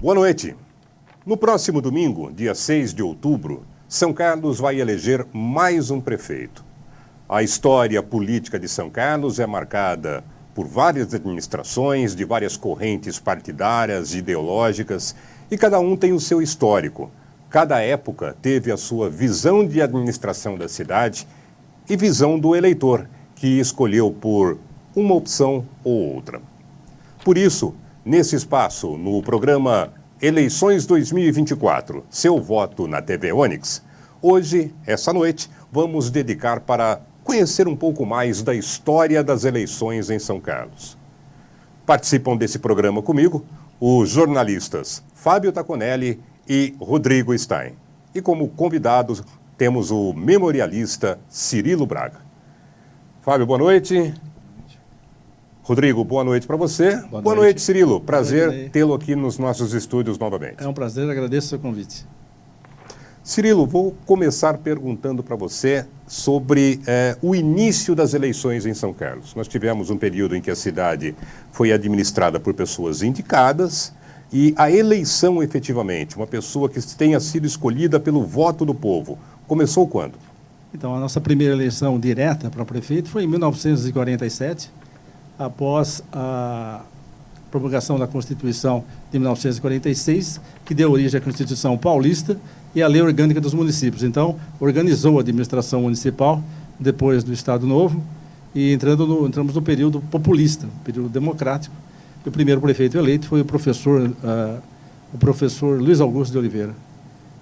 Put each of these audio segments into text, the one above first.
Boa noite. No próximo domingo, dia 6 de outubro, São Carlos vai eleger mais um prefeito. A história política de São Carlos é marcada por várias administrações, de várias correntes partidárias, ideológicas, e cada um tem o seu histórico. Cada época teve a sua visão de administração da cidade e visão do eleitor, que escolheu por uma opção ou outra. Por isso, nesse espaço, no programa Eleições 2024, seu voto na TV Onix, hoje, essa noite, vamos dedicar para conhecer um pouco mais da história das eleições em São Carlos. Participam desse programa comigo os jornalistas Fábio Taconelli e Rodrigo Stein. E como convidados temos o memorialista Cirilo Braga. Fábio, boa noite. Rodrigo, boa noite para você. Boa noite, Cirilo. Prazer tê-lo aqui nos nossos estúdios novamente. É um prazer, agradeço o seu convite. Cirilo, vou começar perguntando para você sobre o início das eleições em São Carlos. Nós tivemos um período em que a cidade foi administrada por pessoas indicadas e a eleição, efetivamente, uma pessoa que tenha sido escolhida pelo voto do povo, começou quando? Então, a nossa primeira eleição direta para prefeito foi em 1947, após a promulgação da Constituição de 1946, que deu origem à Constituição Paulista e à Lei Orgânica dos Municípios. Então, organizou a administração municipal depois do Estado Novo e entramos no período populista, período democrático. E o primeiro prefeito eleito foi o professor Luiz Augusto de Oliveira.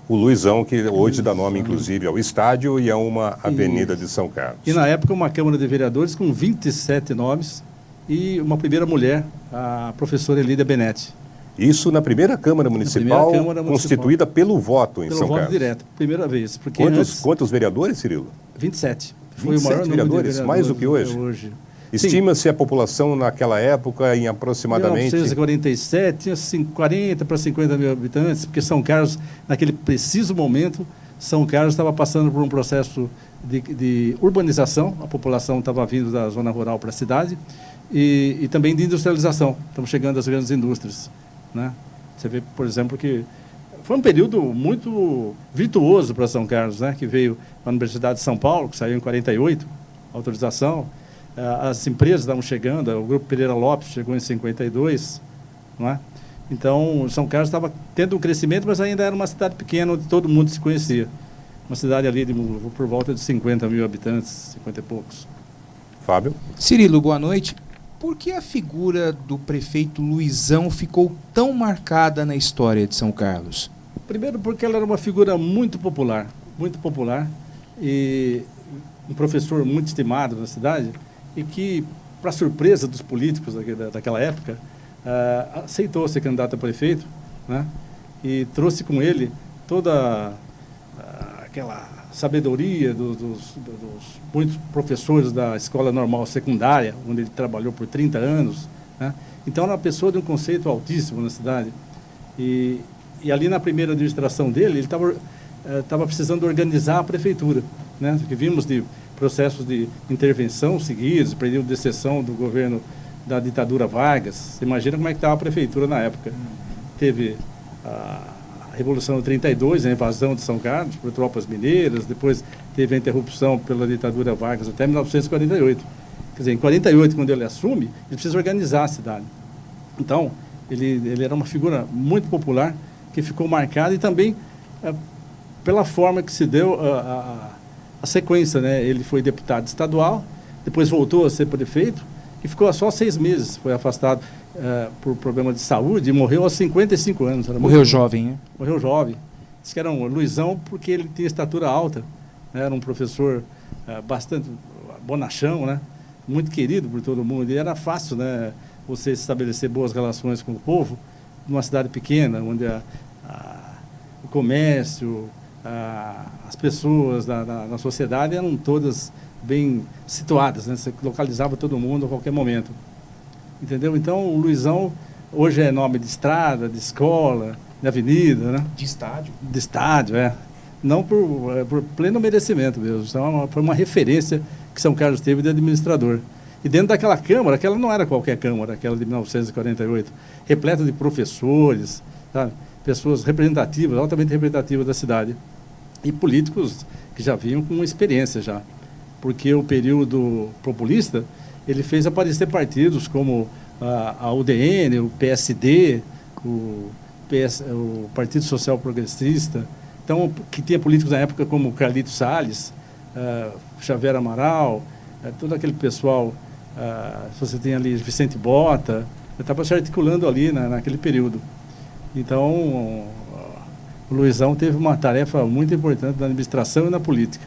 O Luizão, que hoje dá nome, inclusive, ao estádio e a uma avenida de São Carlos. E, na época, uma Câmara de Vereadores com 27 nomes e uma primeira mulher, a professora Elídia Benetti. Isso na primeira Câmara Municipal, constituída pelo voto em São Carlos. Pelo voto direto, primeira vez. Porque quantos vereadores, Cirilo? 27. Foi o maior número de vereadores, mais do que hoje? Estima-se a população naquela época em aproximadamente... Em 1947 tinha 40 para 50 mil habitantes, porque São Carlos, naquele preciso momento, São Carlos estava passando por um processo de urbanização, a população estava vindo da zona rural para a cidade, e também de industrialização. Estamos chegando às grandes indústrias, né? Você vê, por exemplo, que foi um período muito virtuoso para São Carlos, né? Que veio a Universidade de São Paulo, que saiu em 48, autorização. As empresas estavam chegando, o Grupo Pereira Lopes chegou em 52, não é? Então, São Carlos estava tendo um crescimento, mas ainda era uma cidade pequena, onde todo mundo se conhecia. Uma cidade ali por volta de 50 mil habitantes, 50 e poucos. Fábio? Cirilo, boa noite. Por que a figura do prefeito Luizão ficou tão marcada na história de São Carlos? Primeiro porque ela era uma figura muito popular, e um professor muito estimado na cidade, e que, para surpresa dos políticos daquela época, aceitou ser candidato a prefeito, né? E trouxe com ele toda aquela sabedoria dos muitos professores da Escola Normal Secundária, onde ele trabalhou por 30 anos, né? Então, era uma pessoa de um conceito altíssimo na cidade. E ali, na primeira administração dele, ele estava precisando organizar a prefeitura, né? Porque vimos de processos de intervenção seguidos, período de exceção do governo da ditadura Vargas. Você imagina como é que estava a prefeitura na época. Teve a Revolução de 32, a invasão de São Carlos por tropas mineiras, depois teve a interrupção pela ditadura Vargas até 1948. Quer dizer, em 48, quando ele assume, ele precisa organizar a cidade. Então, ele era uma figura muito popular, que ficou marcada, e também pela forma que se deu a sequência, né? Ele foi deputado estadual, depois voltou a ser prefeito e ficou só 6 meses. Foi afastado por problema de saúde e morreu aos 55 anos. Morreu jovem, né? Morreu jovem. Diz que era um Luizão porque ele tinha estatura alta, né? Era um professor bastante bonachão, né? Muito querido por todo mundo. E era fácil, né? Você estabelecer boas relações com o povo numa cidade pequena, onde o comércio, as pessoas na sociedade eram todas bem situadas, né? Você localizava todo mundo a qualquer momento. Entendeu? Então, o Luizão hoje é nome de estrada, de escola, de avenida, né? De estádio. De estádio, Não por pleno merecimento mesmo. Então, foi uma referência que São Carlos teve de administrador. E dentro daquela Câmara, aquela não era qualquer Câmara, aquela de 1948, repleta de professores, sabe? Pessoas representativas, altamente representativas da cidade. E políticos que já vinham com experiência já. Porque o período populista, ele fez aparecer partidos como a UDN, o PSD, o Partido Social Progressista, então, que tinha políticos na época como Carlito Salles, Xavier Amaral, todo aquele pessoal, você tem ali Vicente Bota, estava se articulando ali naquele período. Então, o Luizão teve uma tarefa muito importante na administração e na política.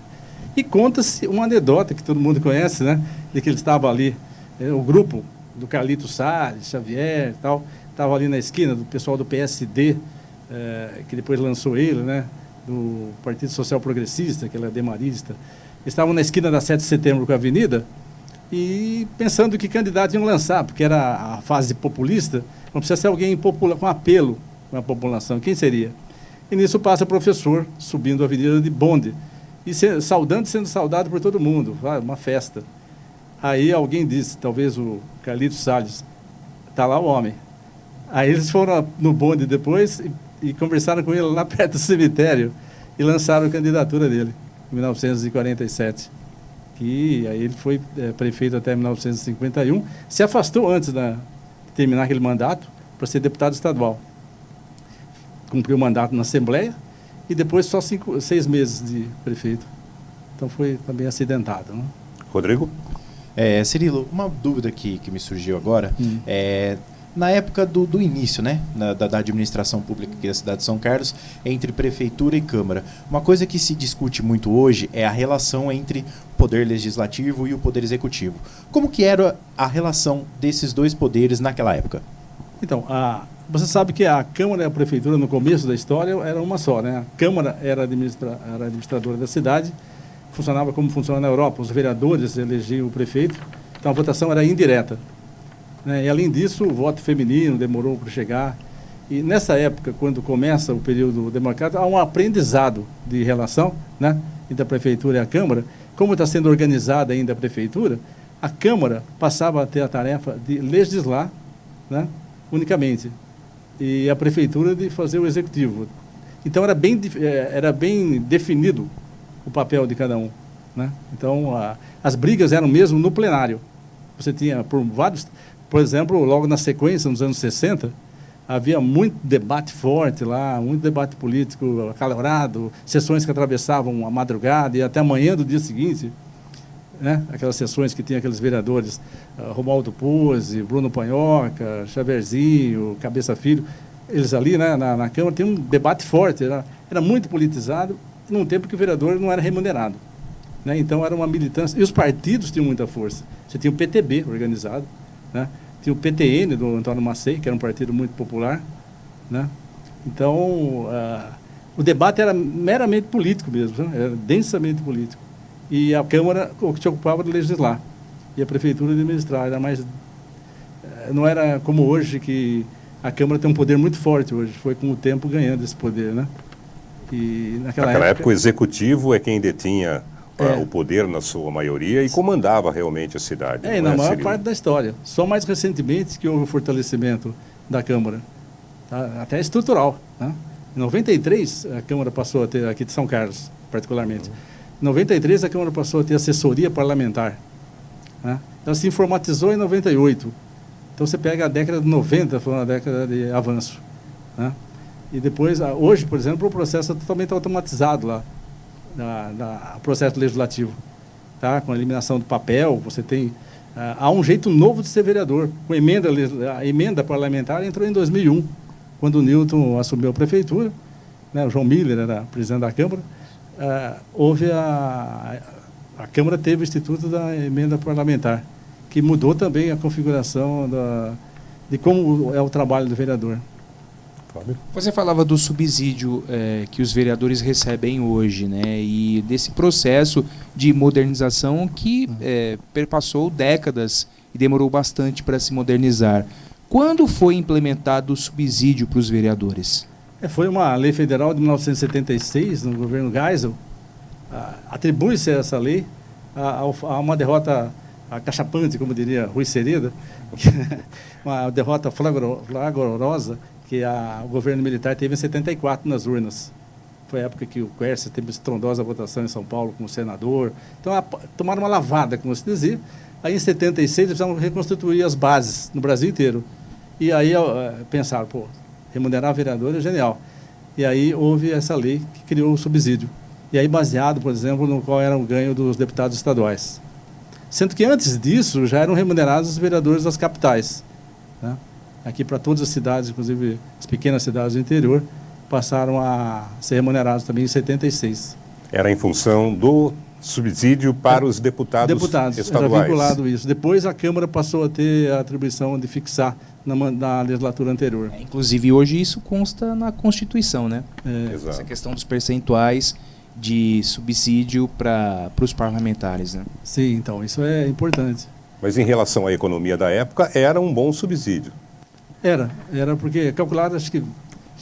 E conta-se uma anedota que todo mundo conhece, né? De que ele estava ali, o grupo do Carlito Salles, Xavier e tal, estava ali na esquina do pessoal do PSD, que depois lançou ele, né? Do Partido Social Progressista, que ele é demarista. Estavam na esquina da 7 de setembro com a Avenida e pensando que candidato iam lançar, porque era a fase populista, não precisa ser alguém com apelo com a população. Quem seria? E nisso passa o professor subindo a avenida de bonde e sendo saudado por todo mundo, uma festa. Aí alguém disse, talvez o Carlito Salles, está lá o homem. Aí eles foram no bonde depois e conversaram com ele lá perto do cemitério e lançaram a candidatura dele, em 1947. E aí ele foi prefeito até 1951, se afastou antes de terminar aquele mandato para ser deputado estadual. Cumpriu o mandato na Assembleia e depois só 6 meses de prefeito. Então foi também acidentado. Né? Rodrigo? Cirilo, uma dúvida que me surgiu agora. Na época do início, né, da administração pública aqui da cidade de São Carlos, entre prefeitura e Câmara, uma coisa que se discute muito hoje é a relação entre o poder legislativo e o poder executivo. Como que era a relação desses dois poderes naquela época? Então, você sabe que a Câmara e a Prefeitura, no começo da história, era uma só, né? A Câmara era administradora da cidade, funcionava como funciona na Europa, os vereadores elegiam o prefeito, então a votação era indireta. E, além disso, o voto feminino demorou para chegar. E, nessa época, quando começa o período democrático, há um aprendizado de relação, né, entre a Prefeitura e a Câmara. Como está sendo organizada ainda a Prefeitura, a Câmara passava a ter a tarefa de legislar, né, unicamente, e a Prefeitura de fazer o Executivo. Então, era bem definido o papel de cada um. Né? Então, as brigas eram mesmo no plenário. Você tinha por exemplo, logo na sequência, nos anos 60, havia muito debate forte lá, muito debate político acalorado, sessões que atravessavam a madrugada e até amanhã do dia seguinte, né? Aquelas sessões que tinha aqueles vereadores, Romualdo Pose, Bruno Panhoca, Xaverzinho, Cabeça Filho, eles ali, né, na Câmara, tinha um debate forte, era muito politizado, num tempo que o vereador não era remunerado. Né? Então, era uma militância, e os partidos tinham muita força. Você tinha o PTB organizado, né? Tinha o PTN, do Antônio Macei, que era um partido muito popular. Né? Então, o debate era meramente político mesmo, né? Era densamente político. E a Câmara se ocupava de legislar, e a Prefeitura de administrar. Não era como hoje, que a Câmara tem um poder muito forte hoje, foi com o tempo ganhando esse poder. Né? E naquela época, o Executivo é quem detinha o poder na sua maioria e comandava realmente a cidade. Na maior parte da história. Só mais recentemente que houve o fortalecimento da Câmara, tá? Até estrutural. Né? Em 93, a Câmara passou a ter, aqui de São Carlos, particularmente, em 93 a Câmara passou a ter assessoria parlamentar. Né? Ela se informatizou em 98. Então você pega a década de 90, foi uma década de avanço. Né? E depois, hoje, por exemplo, o processo é totalmente automatizado lá. Processo legislativo, tá? Com a eliminação do papel, você tem há um jeito novo de ser vereador. A emenda parlamentar entrou em 2001, quando o Newton assumiu a prefeitura, né? O João Miller era presidente da Câmara. Houve a Câmara teve o Instituto da Emenda Parlamentar, que mudou também a configuração de como é o trabalho do vereador. Você falava do subsídio que os vereadores recebem hoje, né? E desse processo de modernização que perpassou décadas e demorou bastante para se modernizar. Quando foi implementado o subsídio para os vereadores? Foi uma lei federal de 1976, no governo Geisel. Atribui-se essa lei a uma derrota acachapante, como diria Rui Sereda, uma derrota flagrosa, que o governo militar teve em 74 nas urnas. Foi a época que o Quércia teve estrondosa votação em São Paulo como senador. Então, tomaram uma lavada, como se dizia. Aí, em 76, eles precisavam reconstituir as bases no Brasil inteiro. E aí pensaram, pô, remunerar vereador é genial. E aí houve essa lei que criou o subsídio. E aí baseado, por exemplo, no qual era o ganho dos deputados estaduais. Sendo que antes disso já eram remunerados os vereadores das capitais, né? Aqui para todas as cidades, inclusive as pequenas cidades do interior, passaram a ser remunerados também em 76. Era em função do subsídio para os deputados estaduais. Era vinculado isso. Depois a Câmara passou a ter a atribuição de fixar na legislatura anterior. Inclusive hoje isso consta na Constituição, né? Essa questão dos percentuais de subsídio para os parlamentares, né? Sim, então isso é importante. Mas em relação à economia da época, era um bom subsídio. Era porque calculado acho que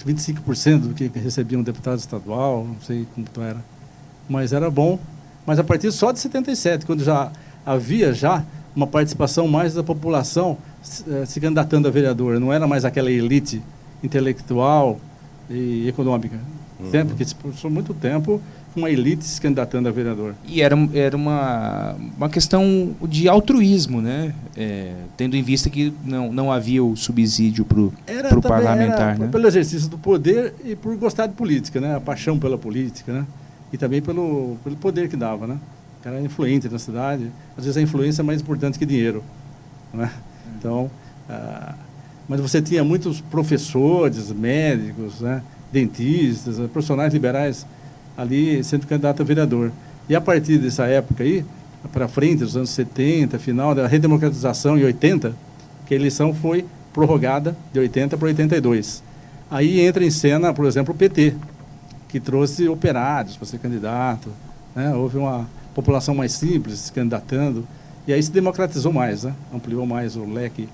25% do que recebia um deputado estadual, não sei como era, mas era bom. Mas a partir só de 77, quando já havia uma participação mais da população se candidatando a vereador, não era mais aquela elite intelectual e econômica. Sempre, porque se passou muito tempo uma elite se candidatando a vereador. E era uma questão de altruísmo, né? Tendo em vista que não havia o subsídio para o parlamentar. Era, né? Pelo exercício do poder e por gostar de política, né? A paixão pela política, né? E também pelo poder que dava, né? O cara era influente na cidade. Às vezes a influência é mais importante que dinheiro, né? Então, mas você tinha muitos professores, médicos, né? Dentistas, profissionais liberais ali sendo candidato a vereador. E a partir dessa época aí, para frente, dos anos 70, final da redemocratização em 80, que a eleição foi prorrogada de 80 para 82. Aí entra em cena, por exemplo, o PT, que trouxe operários para ser candidato, né? Houve uma população mais simples se candidatando, e aí se democratizou mais, né? Ampliou mais o leque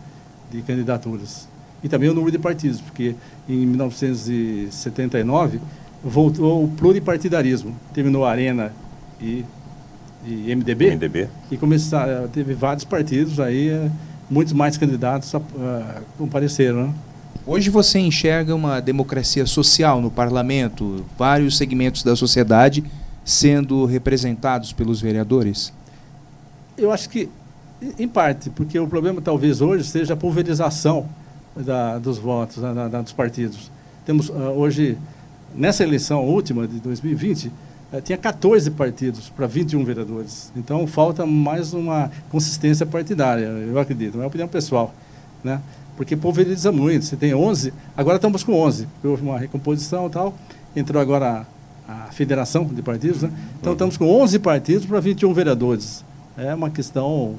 de candidaturas. E também o número de partidos, porque em 1979 voltou o pluripartidarismo, terminou a Arena e MDB, e teve vários partidos, aí muitos mais candidatos compareceram, né? Hoje você enxerga uma democracia social no parlamento, vários segmentos da sociedade sendo representados pelos vereadores? Eu acho que, em parte, porque o problema talvez hoje seja a pulverização dos votos, dos partidos. Temos hoje, nessa eleição última de 2020, tinha 14 partidos para 21 vereadores. Então falta mais uma consistência partidária, eu acredito, é uma opinião pessoal, né? Porque pulveriza muito. Você tem 11, agora estamos com 11. Houve uma recomposição e tal, entrou agora a federação de partidos, né? Então estamos com 11 partidos para 21 vereadores. É uma questão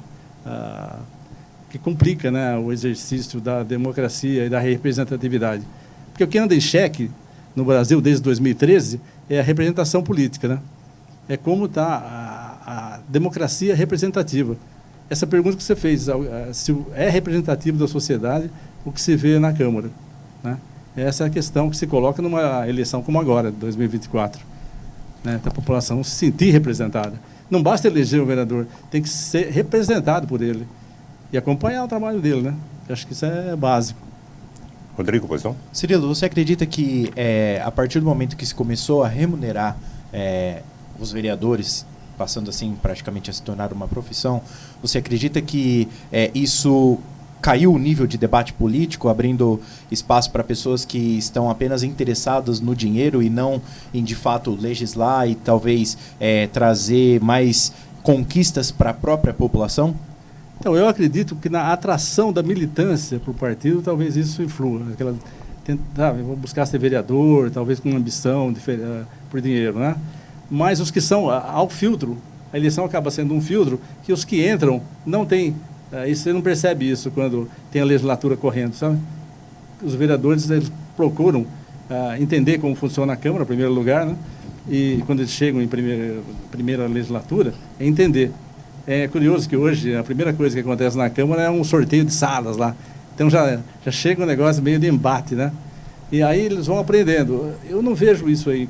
que complica, né, o exercício da democracia e da representatividade. Porque o que anda em xeque no Brasil desde 2013 é a representação política, né? É como está a democracia representativa. Essa pergunta que você fez, se é representativo da sociedade o que se vê na Câmara, né? Essa é a questão que se coloca numa eleição como agora, de 2024, né? Da população se sentir representada. Não basta eleger o vereador, tem que ser representado por ele e acompanhar o trabalho dele, né? Eu acho que isso é básico. Rodrigo, pois não? Cirilo, você acredita que a partir do momento que se começou a remunerar os vereadores, passando assim praticamente a se tornar uma profissão, você acredita que isso caiu o nível de debate político, abrindo espaço para pessoas que estão apenas interessadas no dinheiro e não em, de fato, legislar e talvez trazer mais conquistas para a própria população? Então, eu acredito que na atração da militância para o partido, talvez isso influa. Vou buscar ser vereador, talvez com uma ambição por dinheiro, né? Mas os que são ao filtro, a eleição acaba sendo um filtro que os que entram não têm. Você não percebe isso quando tem a legislatura correndo, sabe? Os vereadores eles procuram entender como funciona a Câmara, em primeiro lugar, né? E quando eles chegam em primeira legislatura, é entender. É curioso que hoje a primeira coisa que acontece na Câmara é um sorteio de salas lá. Então já chega um negócio meio de embate, né? E aí eles vão aprendendo. Eu não vejo isso aí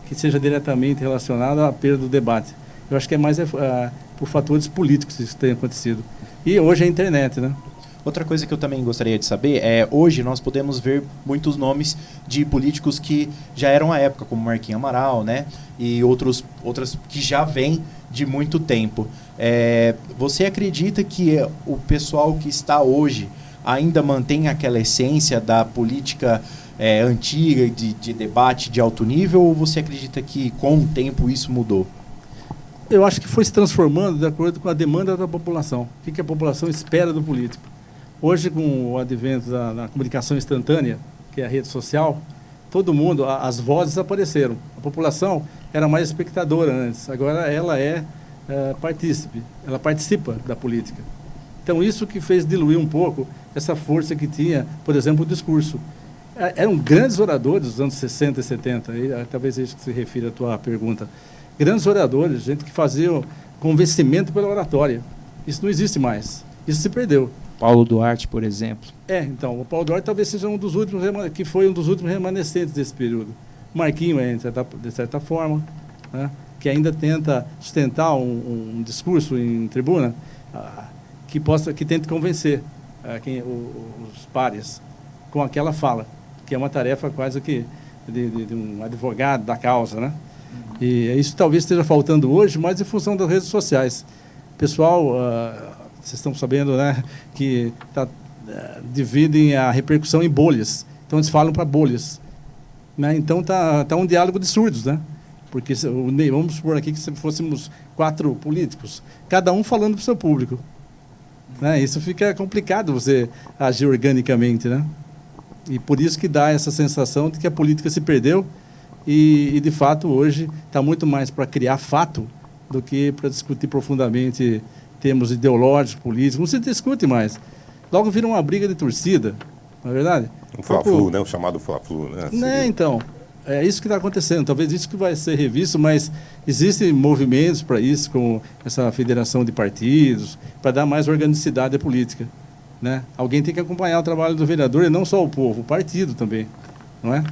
que seja diretamente relacionado à perda do debate. Eu acho que é mais por fatores políticos que isso tem acontecido. E hoje é a internet, né? Outra coisa que eu também gostaria de saber é, hoje nós podemos ver muitos nomes de políticos que já eram à época, como Marquinhos Amaral, né? E outras que já vêm de muito tempo. Você acredita que o pessoal que está hoje ainda mantém aquela essência da política antiga, de debate de alto nível, ou você acredita que com o tempo isso mudou? Eu acho que foi se transformando de acordo com a demanda da população. O que a população espera do político? Hoje, com o advento da comunicação instantânea, que é a rede social, todo mundo, as vozes apareceram. A população era mais espectadora antes, agora ela é partícipe, ela participa da política. Então, isso que fez diluir um pouco essa força que tinha, por exemplo, o discurso. Eram grandes oradores dos anos 60 e 70, e talvez é isso que se refira à tua pergunta. Grandes oradores, gente que fazia convencimento pela oratória. Isso não existe mais, isso se perdeu. Paulo Duarte, por exemplo. Então, o Paulo Duarte talvez seja um dos últimos, que foi um dos últimos remanescentes desse período. Marquinhos, de certa forma, né, que ainda tenta sustentar um discurso em tribuna que tente convencer os pares com aquela fala, que é uma tarefa quase que de um advogado da causa, né? E isso talvez esteja faltando hoje, mas em função das redes sociais. Pessoal, vocês estão sabendo, né, que dividem a repercussão em bolhas. Então, eles falam para bolhas. Né? Então, tá um diálogo de surdos, né? Porque vamos supor aqui que se fôssemos 4 políticos, cada um falando para o seu público. Né? Isso fica complicado você agir organicamente, né? E por isso que dá essa sensação de que a política se perdeu e de fato, hoje está muito mais para criar fato do que para discutir profundamente termos ideológicos, políticos. Não se discute mais. Logo vira uma briga de torcida, não é verdade? Um Fla-Flu, né? O chamado Fla-Flu, né? Então, é isso que está acontecendo. Talvez isso que vai ser revisto, mas existem movimentos para isso, como essa federação de partidos, para dar mais organicidade à política. Né? Alguém tem que acompanhar o trabalho do vereador, e não só o povo, o partido também, não é?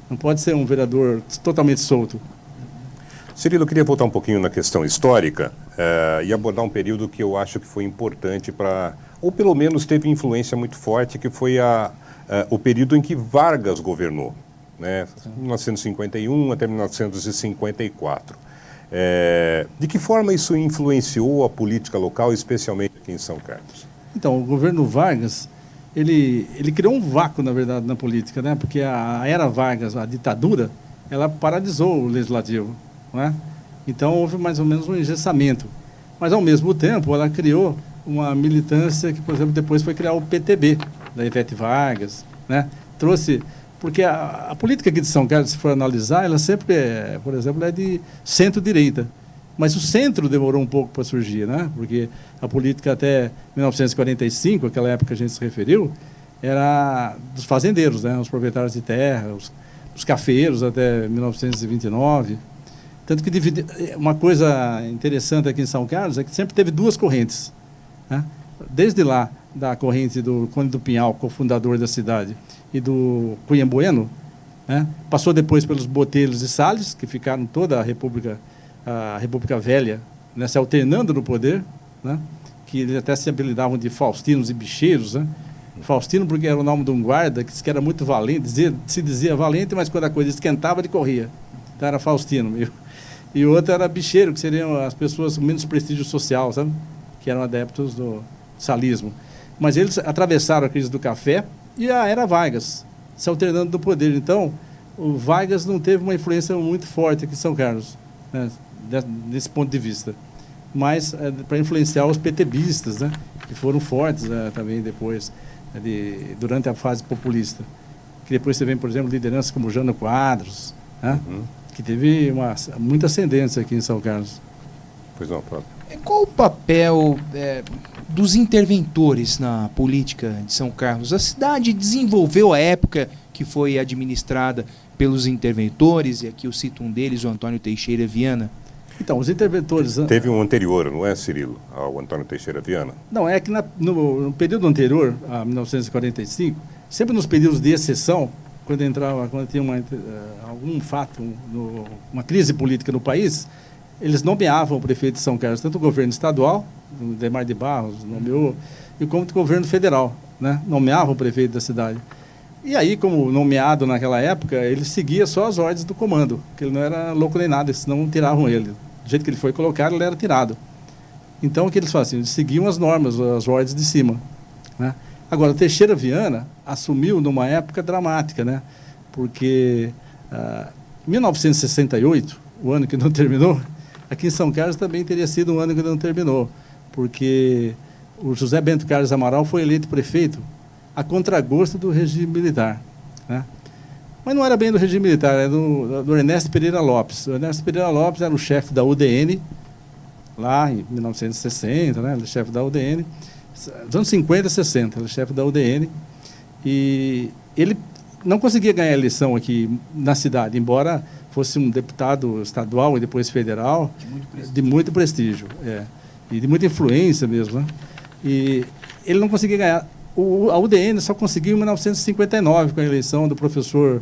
Não pode ser um vereador totalmente solto. Cirilo, eu queria voltar um pouquinho na questão histórica e abordar um período que eu acho que foi importante ou pelo menos teve influência muito forte, que foi o período em que Vargas governou, né? 1951 até 1954. De que forma isso influenciou a política local, especialmente aqui em São Carlos? Então, o governo Vargas, ele criou um vácuo, na verdade, na política, né? Porque a era Vargas, a ditadura, ela paralisou o legislativo, não é? Então, houve mais ou menos um engessamento. Mas, ao mesmo tempo, ela criou uma militância que, por exemplo, depois foi criar o PTB, da Ivete Vargas, né? Trouxe... Porque a política aqui de São Carlos, se for analisar, ela sempre por exemplo, é de centro-direita. Mas o centro demorou um pouco para surgir, né? Porque a política até 1945, aquela época que a gente se referiu, era dos fazendeiros, né? Os proprietários de terra, os cafeeiros até 1929. Tanto que uma coisa interessante aqui em São Carlos é que sempre teve 2 correntes. Né? Desde lá, da corrente do Conde do Pinhal, cofundador da cidade, e do Cunha Bueno, né? Passou depois pelos Botelhos e Salles, que ficaram toda a República Velha, né, se alternando no poder, né, que eles até se apelidavam de Faustinos e Bicheiros, né? Faustino porque era o nome de um guarda que era muito valente, se dizia valente, mas quando a coisa esquentava ele corria. Então era Faustino. E o outro era Bicheiro, que seriam as pessoas com menos prestígio social, sabe? Que eram adeptos do salismo. Mas eles atravessaram a crise do café e a era Vargas, se alternando no poder. Então, o Vargas não teve uma influência muito forte aqui em São Carlos, né, desse ponto de vista. Mas para influenciar os PTBistas, né, que foram fortes também depois, durante a fase populista. Que depois você vê, por exemplo, lideranças como Jânio Quadros, né, que teve muita ascendência aqui em São Carlos. Pois não, próprio. Qual o papel dos interventores na política de São Carlos? A cidade desenvolveu a época que foi administrada pelos interventores, e aqui eu cito um deles, o Antônio Teixeira Viana. Então, os interventores... Teve um anterior, não é, Cirilo, ao Antônio Teixeira Viana? Não, é que no período anterior, a 1945, sempre nos períodos de exceção, quando tinha algum fato, uma crise política no país, eles nomeavam o prefeito de São Carlos, tanto o governo estadual, o Demar de Barros nomeou, e como o governo federal. né, nomeava o prefeito da cidade. E aí, como nomeado naquela época, ele seguia só as ordens do comando, que ele não era louco nem nada, senão tiravam ele. Do jeito que ele foi colocado, ele era tirado. Então, o que eles faziam? Eles seguiam as normas, as ordens de cima, né? Agora, o Teixeira Viana assumiu numa época dramática, né? Porque em 1968, o ano que não terminou, aqui em São Carlos também teria sido um ano que não terminou, porque o José Bento Carlos Amaral foi eleito prefeito a contragosto do regime militar, né? Mas não era bem do regime militar, era do Ernesto Pereira Lopes. O Ernesto Pereira Lopes era o chefe da UDN, lá em 1960, né? Ele era chefe da UDN, nos anos 50 e 60, ele era chefe da UDN, e ele não conseguia ganhar a eleição aqui na cidade, embora fosse um deputado estadual e depois federal, de muito prestígio, e de muita influência mesmo, né? E ele não conseguia ganhar. A UDN só conseguiu em 1959, com a eleição do professor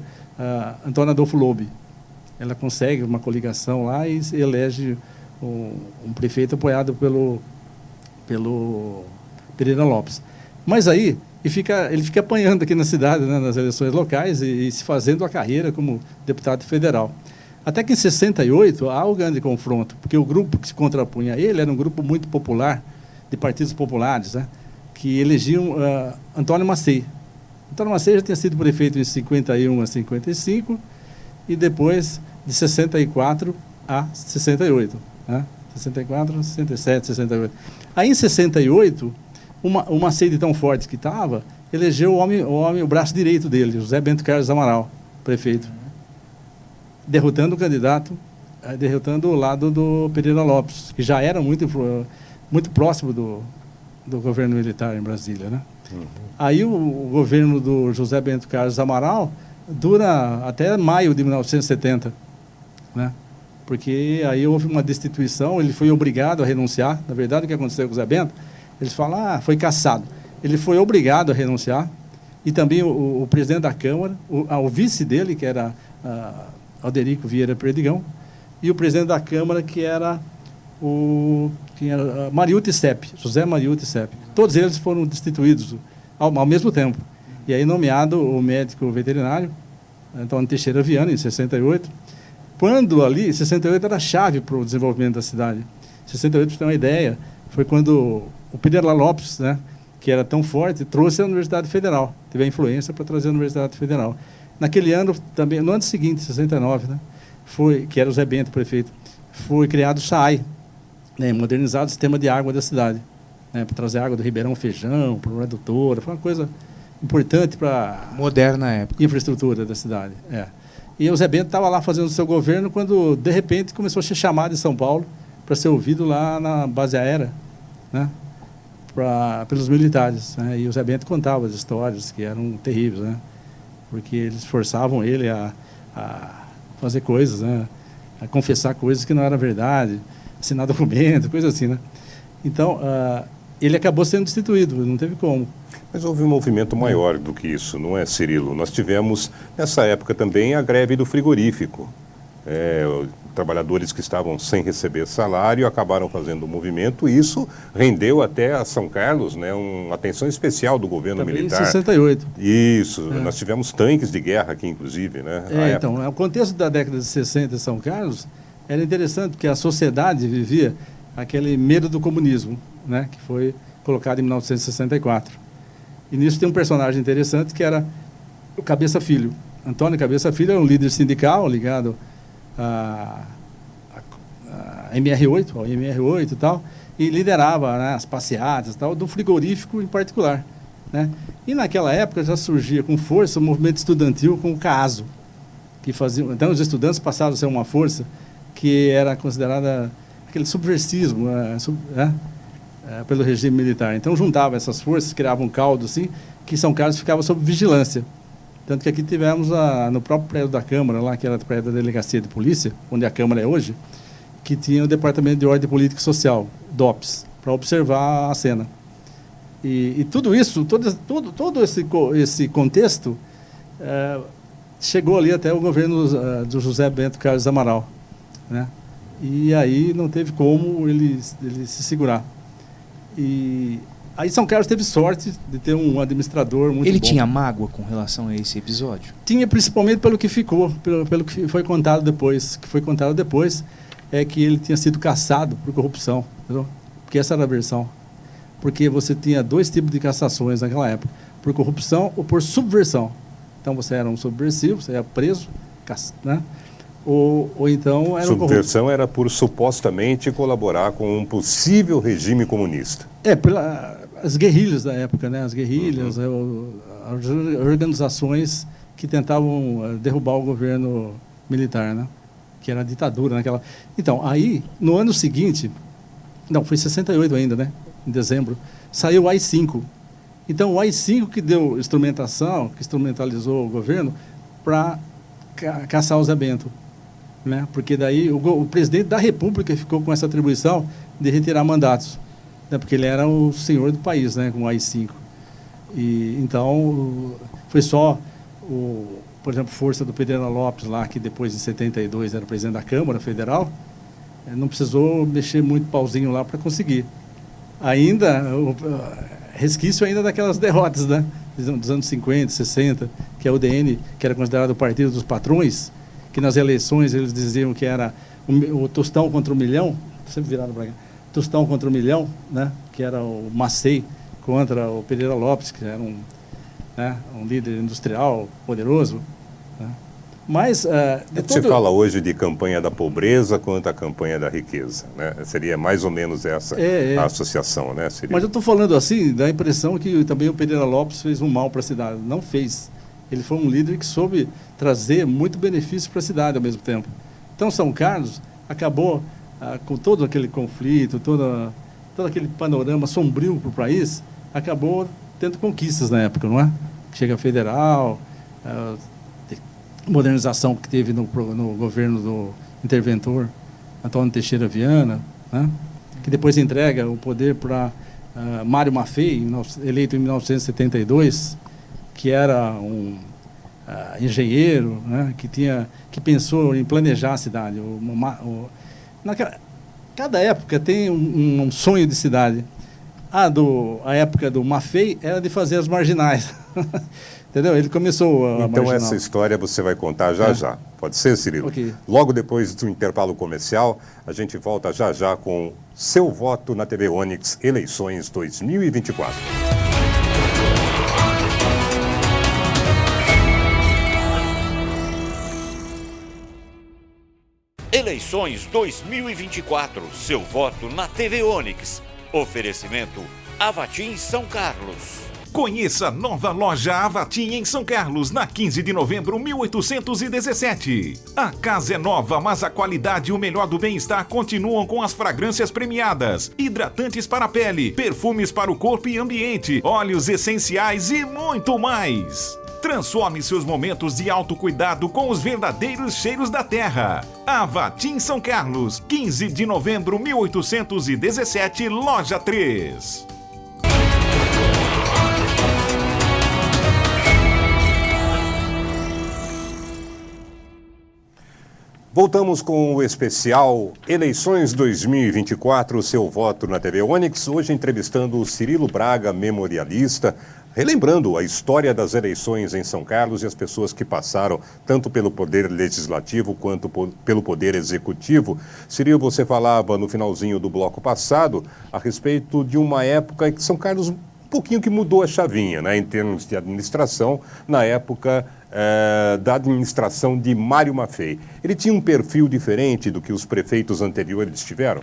Antônio Adolfo Lobe. Ela consegue uma coligação lá e elege um prefeito apoiado pelo Pereira Lopes. Mas aí ele fica apanhando aqui na cidade, né, nas eleições locais e se fazendo a carreira como deputado federal. Até que em 68 há o grande confronto, porque o grupo que se contrapunha a ele era um grupo muito popular, de partidos populares, né, que elegiam Antônio Macei. Antônio Macei já tinha sido prefeito em 51 a 55 e depois de 64 a 68. Né? 64, 67, 68. Aí em 68, o Macei de tão forte que estava, elegeu o braço direito dele, José Bento Carlos Amaral, prefeito. Derrotando o candidato, derrotando o lado do Pereira Lopes, que já era muito próximo do governo militar em Brasília, né? Aí o governo do José Bento Carlos Amaral dura até maio de 1970, né? Porque aí houve uma destituição, ele foi obrigado a renunciar. Na verdade, o que aconteceu com o José Bento, eles falam, foi cassado. Ele foi obrigado a renunciar, e também o presidente da Câmara, o vice dele, que era Alderico Vieira Perdigão, e o presidente da Câmara, que era Mariucci Sepp, José Mariucci Sepp. Todos eles foram destituídos ao mesmo tempo. E aí nomeado o médico veterinário, Antônio Teixeira Viana, em 68. Quando ali, 68 era a chave para o desenvolvimento da cidade. 68, para ter uma ideia, foi quando o Pereira Lopes, né, que era tão forte, trouxe a Universidade Federal. Teve a influência para trazer a Universidade Federal. Naquele ano, também, no ano seguinte, 69, né, que era o Zé Bento, prefeito, foi criado o SAAI, né, modernizado o sistema de água da cidade, né, para trazer água do Ribeirão Feijão, para o redutora, foi uma coisa importante para moderna época, infraestrutura da cidade. E o Zé Bento estava lá fazendo o seu governo quando, de repente, começou a ser chamado em São Paulo para ser ouvido lá na base aérea, né, pelos militares, né, e o Zé Bento contava as histórias que eram terríveis, né, porque eles forçavam ele a fazer coisas, né, a confessar coisas que não eram verdade, assinar documento, coisa assim, né. Então, ele acabou sendo destituído, não teve como. Mas houve um movimento maior do que isso, não é, Cirilo? Nós tivemos, nessa época também, a greve do frigorífico. Trabalhadores que estavam sem receber salário acabaram fazendo um movimento, e isso rendeu até a São Carlos, né, uma atenção especial do governo também militar. Em 68. Isso, nós tivemos tanques de guerra aqui, inclusive, né? Então, o contexto da década de 60 em São Carlos era interessante, porque a sociedade vivia aquele medo do comunismo, né, que foi colocado em 1964. E nisso tem um personagem interessante que era o Cabeça Filho. Antônio Cabeça Filho era um líder sindical ligado a MR8, ao MR8 e tal, e liderava, né, as passeatas e tal, do frigorífico em particular, né? E naquela época já surgia com força o movimento estudantil com o CASO, que fazia. Então os estudantes passaram a ser uma força que era considerada aquele subversismo, pelo regime militar. Então juntava essas forças, criava um caldo assim, que São Carlos ficava sob vigilância. Tanto que aqui tivemos no próprio prédio da Câmara, lá, que era o prédio da Delegacia de Polícia, onde a Câmara é hoje, que tinha o Departamento de Ordem Política e Social, DOPS, para observar a cena. E tudo isso, todo esse contexto, chegou ali até o governo do José Bento Carlos Amaral, né? E aí não teve como ele se segurar. E Aí São Carlos teve sorte de ter um administrador muito Ele bom. tinha mágoa com relação a esse episódio? Tinha, principalmente pelo que ficou, pelo que foi contado depois. É que ele tinha sido cassado por corrupção, entendeu? Porque essa era a versão. Porque você tinha 2 tipos de cassações naquela época, por corrupção ou por subversão. Então você era um subversivo, você era preso, né? Ou então era Subversão era por supostamente colaborar com um possível regime comunista. As guerrilhas da época, né? As guerrilhas, as organizações que tentavam derrubar o governo militar, né? Que era a ditadura naquela... Então, aí, no ano seguinte, não, foi 68 ainda, né? Em dezembro, saiu o AI-5. Então, o AI-5 que deu instrumentação, que instrumentalizou o governo para caçar o Zé Bento, né? Porque daí o presidente da República ficou com essa atribuição de retirar mandatos, né? Porque ele era o senhor do país, né? Com o AI-5. E então foi só por exemplo, força do Pereira Lopes lá, que depois de 72 era presidente da Câmara Federal, não precisou mexer muito pauzinho lá para conseguir. Ainda resquício ainda daquelas derrotas, né? Dos anos 50, 60, que a UDN, que era considerado o partido dos patrões, que nas eleições eles diziam que era o Tostão contra o Milhão, sempre virado para cá, Tostão contra o Milhão, né? Que era o Macei contra o Pereira Lopes, que era um líder industrial poderoso, né? Mas Você fala hoje de campanha da pobreza contra a campanha da riqueza, né? Seria mais ou menos essa a associação, né? Mas eu estou falando assim, dá a impressão que também o Pereira Lopes fez um mal para a cidade. Não fez. Ele foi um líder que soube trazer muito benefício para a cidade ao mesmo tempo. Então São Carlos acabou com todo aquele conflito, todo aquele panorama sombrio para o país, acabou tendo conquistas na época, não é? Chega federal, modernização que teve no governo do interventor Antônio Teixeira Viana, né? Que depois entrega o poder para Mário Maffei, eleito em 1972, que era um engenheiro, né? Que pensou em planejar a cidade. Cada época tem um sonho de cidade. A época do Maffei era de fazer as marginais. Entendeu? Ele começou a Então marginal. essa história você vai contar já. Pode ser, Cirilo? Okay. Logo depois do intervalo comercial, a gente volta já com Seu Voto na TV Onix, eleições 2024. Eleições 2024, seu voto na TV Onix. Oferecimento Avatim São Carlos. Conheça a nova loja Avatim em São Carlos, na 15 de novembro, 1817. A casa é nova, mas a qualidade e o melhor do bem-estar continuam com as fragrâncias premiadas, hidratantes para a pele, perfumes para o corpo e ambiente, óleos essenciais e muito mais. Transforme seus momentos de autocuidado com os verdadeiros cheiros da terra. Avatim São Carlos, 15 de novembro, 1817, loja 3. Voltamos com o especial Eleições 2024, seu voto na TV Onix. Hoje entrevistando o Cirilo Braga, memorialista, relembrando a história das eleições em São Carlos e as pessoas que passaram tanto pelo poder legislativo quanto pelo poder executivo. Cirilo, você falava no finalzinho do bloco passado a respeito de uma época em que São Carlos um pouquinho que mudou a chavinha, né, em termos de administração, na época da administração de Mário Maffei. Ele tinha um perfil diferente do que os prefeitos anteriores tiveram?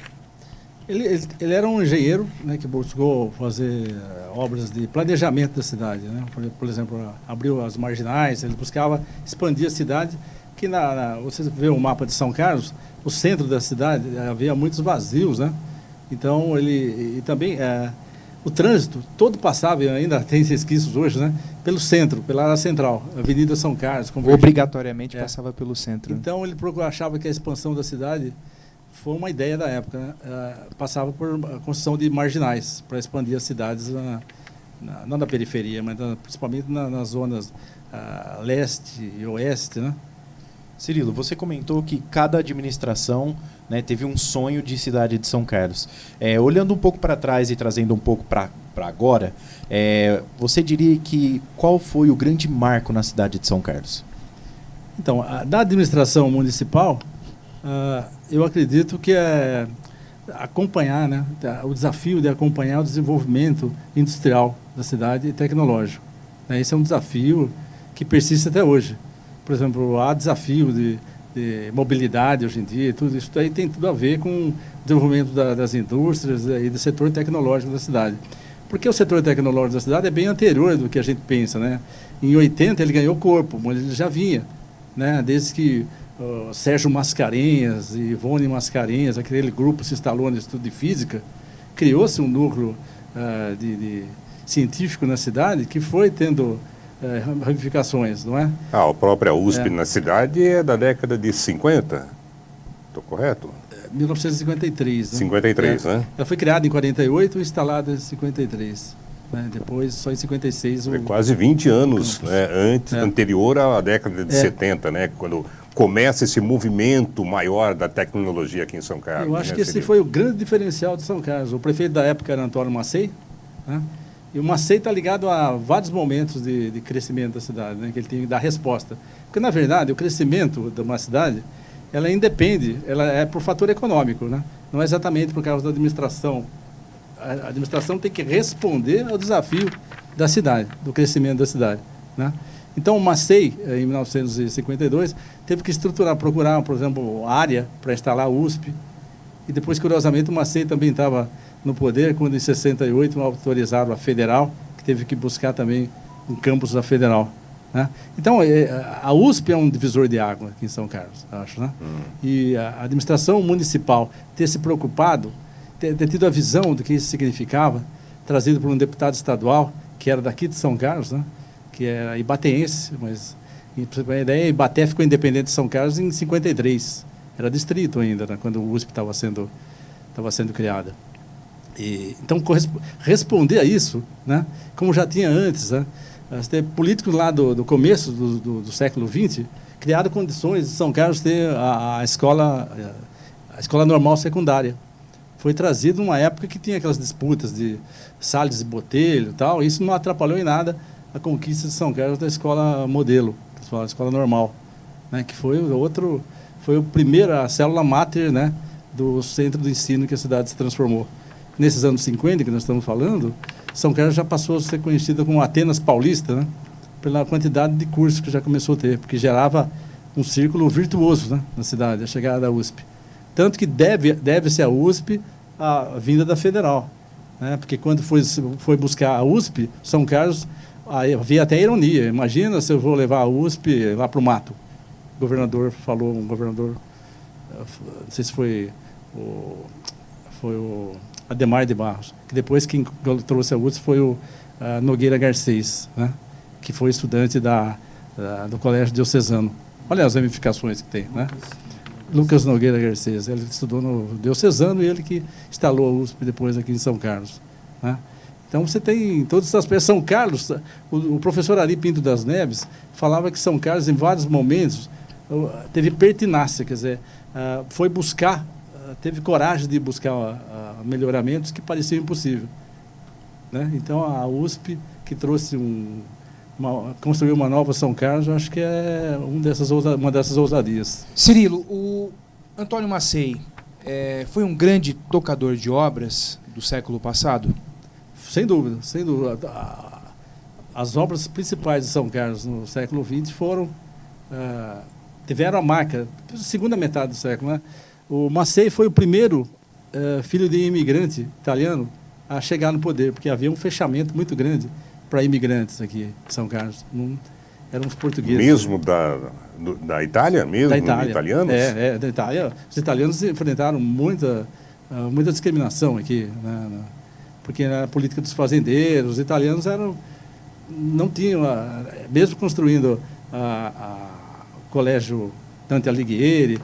Ele era um engenheiro, né, que buscou fazer obras de planejamento da cidade, né? Por exemplo, abriu as marginais, ele buscava expandir a cidade, que você vê o mapa de São Carlos, o centro da cidade, havia muitos vazios, né? Então, e também o trânsito todo passava, e ainda tem resquícios hoje, né? Pelo centro, pela área central, Avenida São Carlos. Obrigatoriamente passava pelo centro. Então, ele achava que a expansão da cidade foi uma ideia da época, né? Passava por a construção de marginais para expandir as cidades, não na periferia, mas principalmente nas zonas leste e oeste, né? Cirilo, você comentou que cada administração, né, teve um sonho de cidade de São Carlos. Olhando um pouco para trás e trazendo um pouco para para agora, você diria que qual foi o grande marco na cidade de São Carlos? Então, da administração municipal, eu acredito que é acompanhar, né, o desafio de acompanhar o desenvolvimento industrial da cidade e tecnológico. Esse é um desafio que persiste até hoje. Por exemplo, há desafio de mobilidade hoje em dia, tudo isso aí tem tudo a ver com o desenvolvimento das indústrias e do setor tecnológico da cidade. Porque o setor tecnológico da cidade é bem anterior do que a gente pensa, né? Em 80 ele ganhou corpo, mas ele já vinha, né? Desde que Sérgio Mascarenhas e Ivone Mascarenhas, aquele grupo se instalou no Instituto de Física, criou-se um núcleo científico na cidade que foi tendo ramificações, não é? A própria USP na cidade é da década de 50, estou correto? 1953. Né? 53, né? Ela foi criada em 48 e instalada em 53. Né? Depois, só em 56... Foi quase 20 anos, né? Anterior à década de 70, né? Quando começa esse movimento maior da tecnologia aqui em São Carlos. Eu acho que esse foi o grande diferencial de São Carlos. O prefeito da época era Antônio Macei, né? E o Macei está ligado a vários momentos de crescimento da cidade, né? Que ele tem que dar resposta. Porque, na verdade, o crescimento de uma cidade, ela independe, ela é por fator econômico, né? Não é exatamente por causa da administração. A administração tem que responder ao desafio da cidade, do crescimento da cidade, né? Então, o Macei, em 1952, teve que procurar, por exemplo, área para instalar a USP. E depois, curiosamente, o Macei também estava no poder, quando em 68 autorizaram a Federal, que teve que buscar também um campus da Federal, né? Então, a USP é um divisor de água aqui em São Carlos, acho, né? E a administração municipal ter se preocupado, ter tido a visão do que isso significava, trazido por um deputado estadual, que era daqui de São Carlos, né? Que era ibateense, mas, para você ter uma ideia, Ibaté ficou independente de São Carlos em 53. Era distrito ainda, né? Quando o USP estava sendo criada. Então, responder a isso, né? Como já tinha antes, né? Políticos lá do começo do século XX criaram condições de São Carlos ter a escola normal secundária. Foi trazido numa época que tinha aquelas disputas de Salles e Botelho e tal, e isso não atrapalhou em nada a conquista de São Carlos da escola modelo, a escola normal, né? Que foi a célula máter, né? Do centro de ensino que a cidade se transformou. Nesses anos 50 que nós estamos falando, São Carlos já passou a ser conhecida como Atenas Paulista, né? Pela quantidade de cursos que já começou a ter, porque gerava um círculo virtuoso, né? Na cidade, a chegada da USP. Tanto que deve-se à USP a vinda da Federal, né? Porque quando foi buscar a USP, São Carlos, havia até ironia. Imagina se eu vou levar a USP lá para o mato. O governador falou, não sei se foi o Ademar de Barros, que depois quem trouxe a USP foi o Nogueira Garcês, né? Que foi estudante do Colégio Diocesano. Olha as ramificações que tem, né? Lucas Nogueira Garcês, ele estudou no Diocesano e ele que instalou a USP depois aqui em São Carlos, né? Então você tem todos esses aspectos. São Carlos, o professor Ari Pinto das Neves falava que São Carlos, em vários momentos, teve pertinácia, quer dizer, teve coragem de buscar melhoramentos que pareciam impossíveis, né? Então a USP, que trouxe construiu uma nova São Carlos, eu acho que é uma dessas ousadias. Cirilo, o Antônio Macei foi um grande tocador de obras do século passado? Sem dúvida, sem dúvida. As obras principais de São Carlos no século XX tiveram a marca, segunda metade do século, né? O Macei foi o primeiro filho de imigrante italiano a chegar no poder, porque havia um fechamento muito grande para imigrantes aqui em São Carlos. Eram os portugueses. Mesmo da Itália? Mesmo da Itália. Italianos? Da Itália. Os italianos enfrentaram muita discriminação aqui, né? Porque na política dos fazendeiros, os italianos não tinham, mesmo construindo o colégio Dante Alighieri,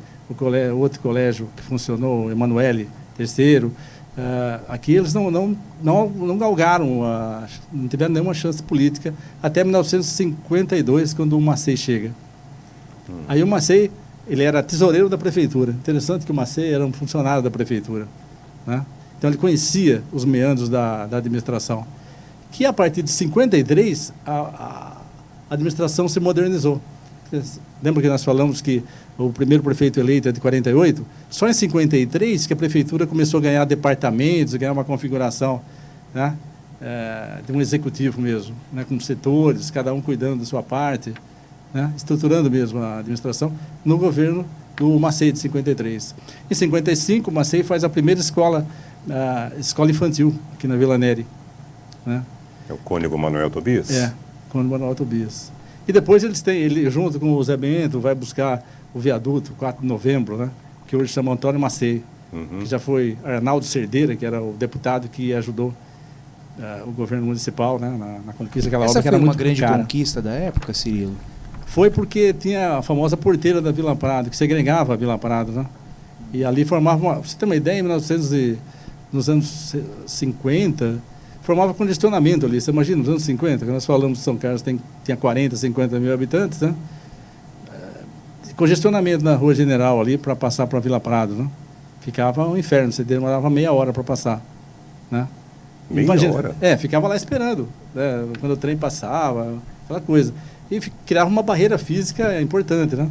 outro colégio que funcionou, Emanuele III, aqui eles não galgaram, não tiveram nenhuma chance política até 1952, quando o Macei chega. Aí o Macei, ele era tesoureiro da prefeitura. Interessante que o Macei era um funcionário da prefeitura, né? Então ele conhecia os meandros da administração. que a partir de 53 a administração se modernizou. Lembra que nós falamos que o primeiro prefeito eleito é de 48? Só em 53 que a prefeitura começou a ganhar departamentos, ganhar uma configuração, né, de um executivo mesmo, né, com setores, cada um cuidando da sua parte, né, estruturando mesmo a administração no governo do Massey de 53. Em 55, o Massey faz a primeira escola infantil aqui na Vila Neri, né? É o cônego Manuel Tobias? Cônego Manuel Tobias. E depois ele junto com o Zé Bento, vai buscar o viaduto 4 de novembro, né? Que hoje chama Antônio Massey, que já foi Arnaldo Cerdeira, que era o deputado que ajudou o governo municipal, né, na conquista daquela obra, que era uma muito grande cara. conquista da época, Cirilo? Foi porque tinha a famosa porteira da Vila Prado, que segregava a Vila Prado, né? E ali formava, você tem uma ideia, nos anos 50, formava congestionamento ali. Você imagina, nos anos 50, que nós falamos de São Carlos, tinha 40, 50 mil habitantes, né? Congestionamento na Rua General ali para passar para a Vila Prado, né? Ficava um inferno, você demorava meia hora para passar, né? Meia hora? Ficava lá esperando, né? Quando o trem passava, aquela coisa. E criava uma barreira física importante, né?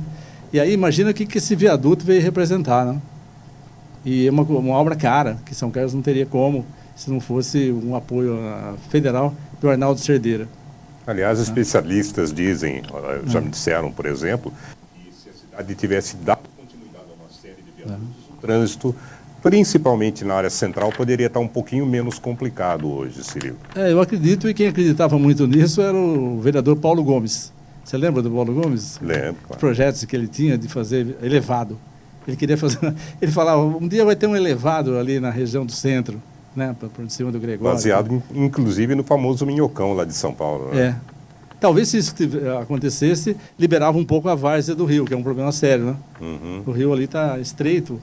E aí imagina o que esse viaduto veio representar, né? E é uma obra cara, que São Carlos não teria como, se não fosse um apoio federal do Arnaldo Cerdeira. Aliás, especialistas dizem, já me disseram, por exemplo, que se a cidade tivesse dado continuidade a uma série de viadutos, o trânsito, principalmente na área central, poderia estar um pouquinho menos complicado hoje, Cirilo. Eu acredito, e quem acreditava muito nisso era o vereador Paulo Gomes. Você lembra do Paulo Gomes? Lembro. Os projetos que ele tinha de fazer elevado. Ele queria fazer... Ele falava, um dia vai ter um elevado ali na região do centro, né, por cima do Gregório. Baseado, inclusive, no famoso Minhocão lá de São Paulo. Né? Talvez, se isso acontecesse, liberava um pouco a várzea do rio, que é um problema sério, né? O rio ali está estreito,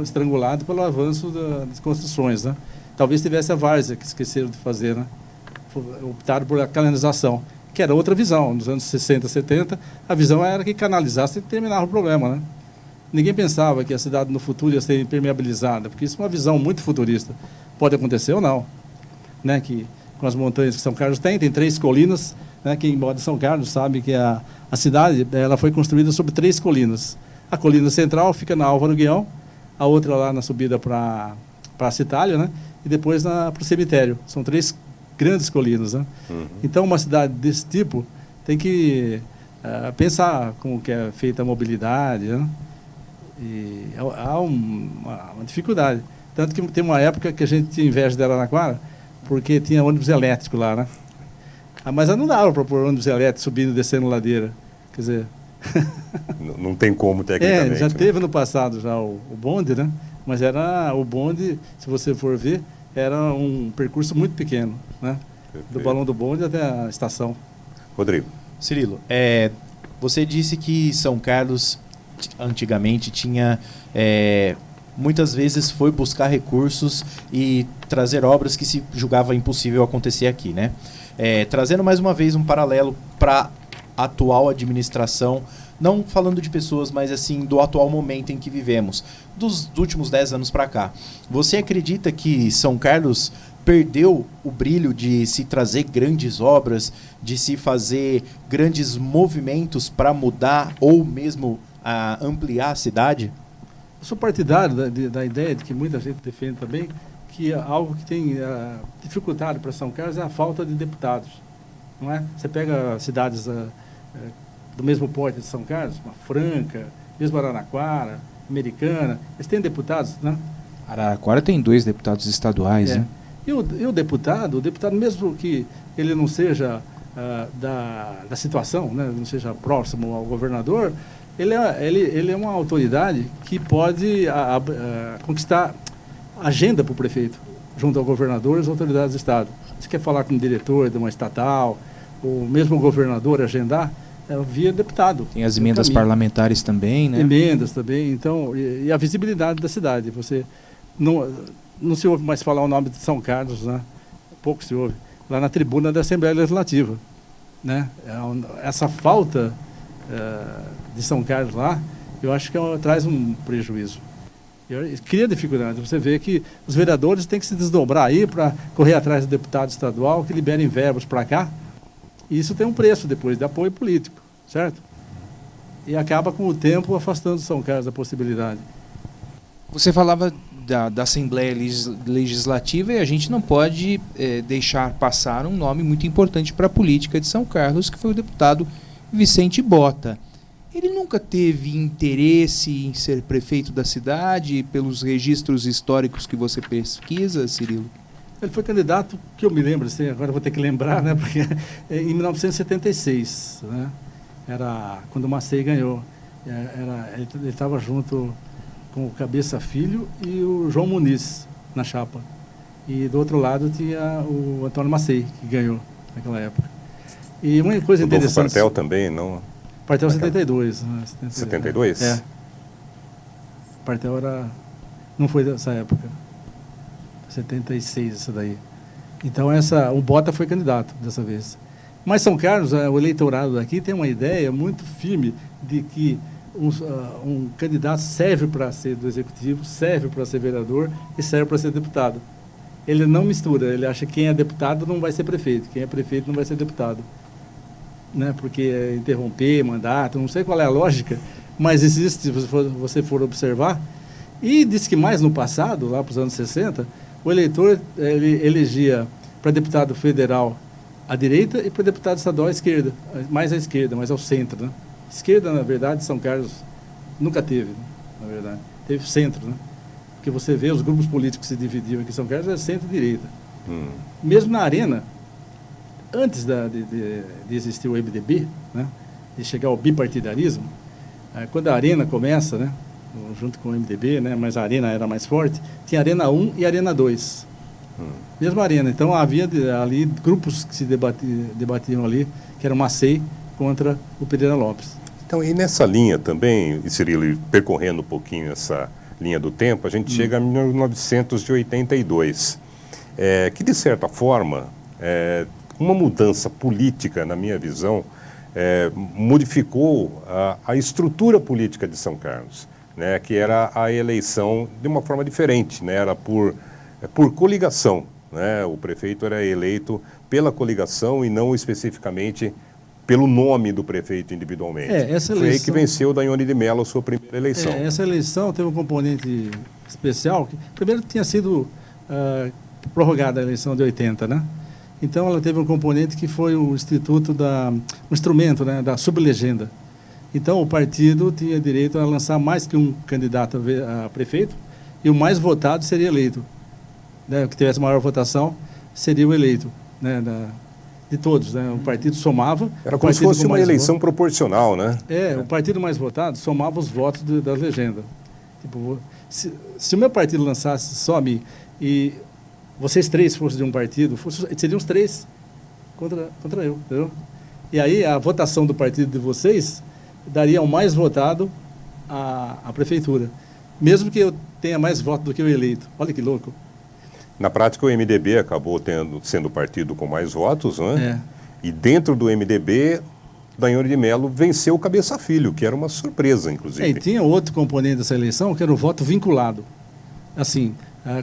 estrangulado pelo avanço das construções, né? Talvez tivesse a várzea, que esqueceram de fazer, né? Optaram por a canalização, que era outra visão. Nos anos 60, 70, a visão era que canalizasse e terminava o problema, né? Ninguém pensava que a cidade no futuro ia ser impermeabilizada, porque isso é uma visão muito futurista. Pode acontecer ou não, né? Que com as montanhas que São Carlos tem 3 colinas, né? Quem mora em São Carlos sabe que a cidade ela foi construída sobre 3 colinas. A colina central fica na Álvaro Guião, a outra lá na subida para a Citália, né? E depois para o cemitério. São 3 grandes colinas, né? Então, uma cidade desse tipo tem que pensar como que é feita a mobilidade, né? E há uma dificuldade. Tanto que tem uma época que a gente tinha inveja de Araraquara, porque tinha ônibus elétrico lá, né? Mas não dava para pôr ônibus elétrico subindo e descendo ladeira. Quer dizer... Não tem como, tecnicamente. Já teve no passado já o bonde, né? Mas era o bonde, se você for ver, era um percurso muito pequeno, né? Do balão do bonde até a estação. Rodrigo. Cirilo, você disse que São Carlos antigamente tinha... muitas vezes foi buscar recursos e trazer obras que se julgava impossível acontecer aqui, né? Trazendo mais uma vez um paralelo para a atual administração, não falando de pessoas, mas assim do atual momento em que vivemos, dos últimos 10 anos para cá. Você acredita que São Carlos perdeu o brilho de se trazer grandes obras, de se fazer grandes movimentos para mudar ou mesmo ampliar a cidade? Eu sou partidário da ideia de que muita gente defende também, que algo que tem dificultado para São Carlos é a falta de deputados. Não é? Você pega cidades do mesmo porte de São Carlos, uma Franca, mesmo Araraquara, Americana, eles têm deputados, né? Araraquara tem 2 deputados estaduais, né? E o deputado mesmo que ele não seja da situação, né, não seja próximo ao governador, ele é uma autoridade que pode conquistar agenda para o prefeito, junto ao governador e às autoridades do Estado. Se quer falar com o diretor de uma estatal, ou mesmo o governador agendar, via deputado. Tem as emendas parlamentares também, né? Emendas também, então, e a visibilidade da cidade. Você não se ouve mais falar o nome de São Carlos, né? Pouco se ouve. Lá na tribuna da Assembleia Legislativa, né? Essa falta de São Carlos lá, eu acho que traz um prejuízo. Cria dificuldade. Você vê que os vereadores têm que se desdobrar aí para correr atrás do deputado estadual que liberem verbos para cá. E isso tem um preço depois de apoio político, certo? E acaba com o tempo afastando São Carlos da possibilidade. Você falava da Assembleia Legislativa e a gente não pode deixar passar um nome muito importante para a política de São Carlos, que foi o deputado Vicente Bota. Ele nunca teve interesse em ser prefeito da cidade, pelos registros históricos que você pesquisa, Cirilo? Ele foi candidato, que eu me lembro, assim, agora eu vou ter que lembrar, né, porque em 1976, né, era quando o Macei ganhou. Ele estava junto com o Cabeça Filho e o João Muniz na chapa. E do outro lado tinha o Antônio Macei, que ganhou naquela época. E uma coisa interessante... O Partel também, não? Partel 72. Né, 72? É. Partel não foi dessa época. 76, essa daí. Então, o Bota foi candidato dessa vez. Mas São Carlos, o eleitorado daqui tem uma ideia muito firme de que um candidato serve para ser do executivo, serve para ser vereador e serve para ser deputado. Ele não mistura, ele acha que quem é deputado não vai ser prefeito, quem é prefeito não vai ser deputado. Né? Porque é interromper mandato, não sei qual é a lógica, mas existe, se você for observar. E diz que mais no passado, lá para os anos 60, o eleitor ele elegia para deputado federal à direita e para deputado estadual à esquerda, mais à esquerda, mais ao centro, né? Esquerda, na verdade, São Carlos nunca teve, na verdade. Teve centro, né? Porque você vê os grupos políticos que se dividiam aqui em São Carlos, é centro-direita. Mesmo na Arena, antes de existir o MDB, né? De chegar ao bipartidarismo, quando a Arena começa, né? Junto com o MDB, né? Mas a Arena era mais forte, tinha Arena 1 e Arena 2. Mesma Arena. Então havia ali grupos que se debatiam ali, que era o Macei contra o Pereira Lopes. Então, e nessa linha também, Cirilo, percorrendo um pouquinho essa linha do tempo, a gente chega a 1982, que de certa forma, uma mudança política, na minha visão, modificou a estrutura política de São Carlos, né, que era a eleição de uma forma diferente, né, era por coligação, né, o prefeito era eleito pela coligação e não especificamente pelo nome do prefeito individualmente. Essa eleição... Foi aí que venceu o Daione de Mello a sua primeira eleição. Essa eleição teve um componente especial, que primeiro tinha sido prorrogada a eleição de 80, né? Então ela teve um componente que foi o instrumento, né, da sublegenda. Então o partido tinha direito a lançar mais que um candidato a prefeito e o mais votado seria eleito. Né, o que tivesse maior votação seria o eleito, né, de todos, né? O partido somava... Era como se fosse uma eleição proporcional, né? O partido mais votado somava os votos da legenda. Tipo, se o meu partido lançasse só a mim e vocês três fossem de um partido, seriam os três contra eu, entendeu? E aí a votação do partido de vocês daria o mais votado à prefeitura, mesmo que eu tenha mais votos do que o eleito. Olha que louco. Na prática, o MDB acabou sendo o partido com mais votos, né? E dentro do MDB, Daione de Mello venceu o Cabeça Filho, que era uma surpresa, inclusive. E tinha outro componente dessa eleição, que era o voto vinculado. Assim,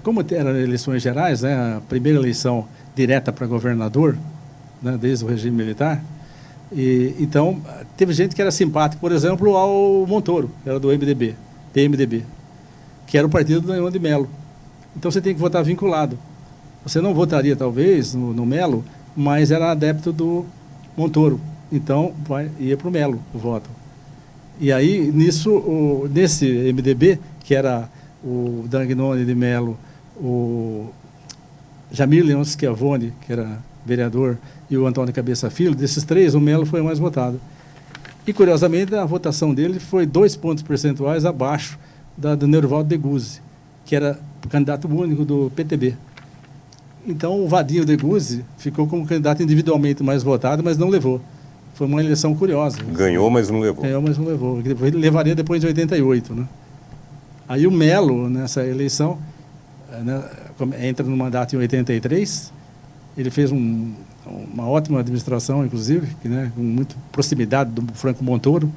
como eram eleições gerais, né, a primeira eleição direta para governador, né, desde o regime militar, então teve gente que era simpático, por exemplo, ao Montoro, que era do PMDB, que era o partido do Daione de Mello. Então você tem que votar vinculado. Você não votaria, talvez, no Melo, mas era adepto do Montoro. Então ia para o Melo o voto. E aí, nesse MDB, que era o Daione de Mello, o Jamir Leão Schiavone, que era vereador, e o Antônio Cabeça Filho, desses três, o Melo foi o mais votado. E, curiosamente, a votação dele foi 2 pontos percentuais abaixo do Nervaldo de Guzzi, que era o candidato único do PTB. Então, o Vadinho de Guzzi ficou como candidato individualmente mais votado, mas não levou. Foi uma eleição curiosa. Ganhou, mas não levou. Ganhou, mas não levou. Ele levaria depois de 88, né? Aí o Melo, nessa eleição, né, entra no mandato em 83, ele fez uma ótima administração, inclusive, né, com muita proximidade do Franco Montoro.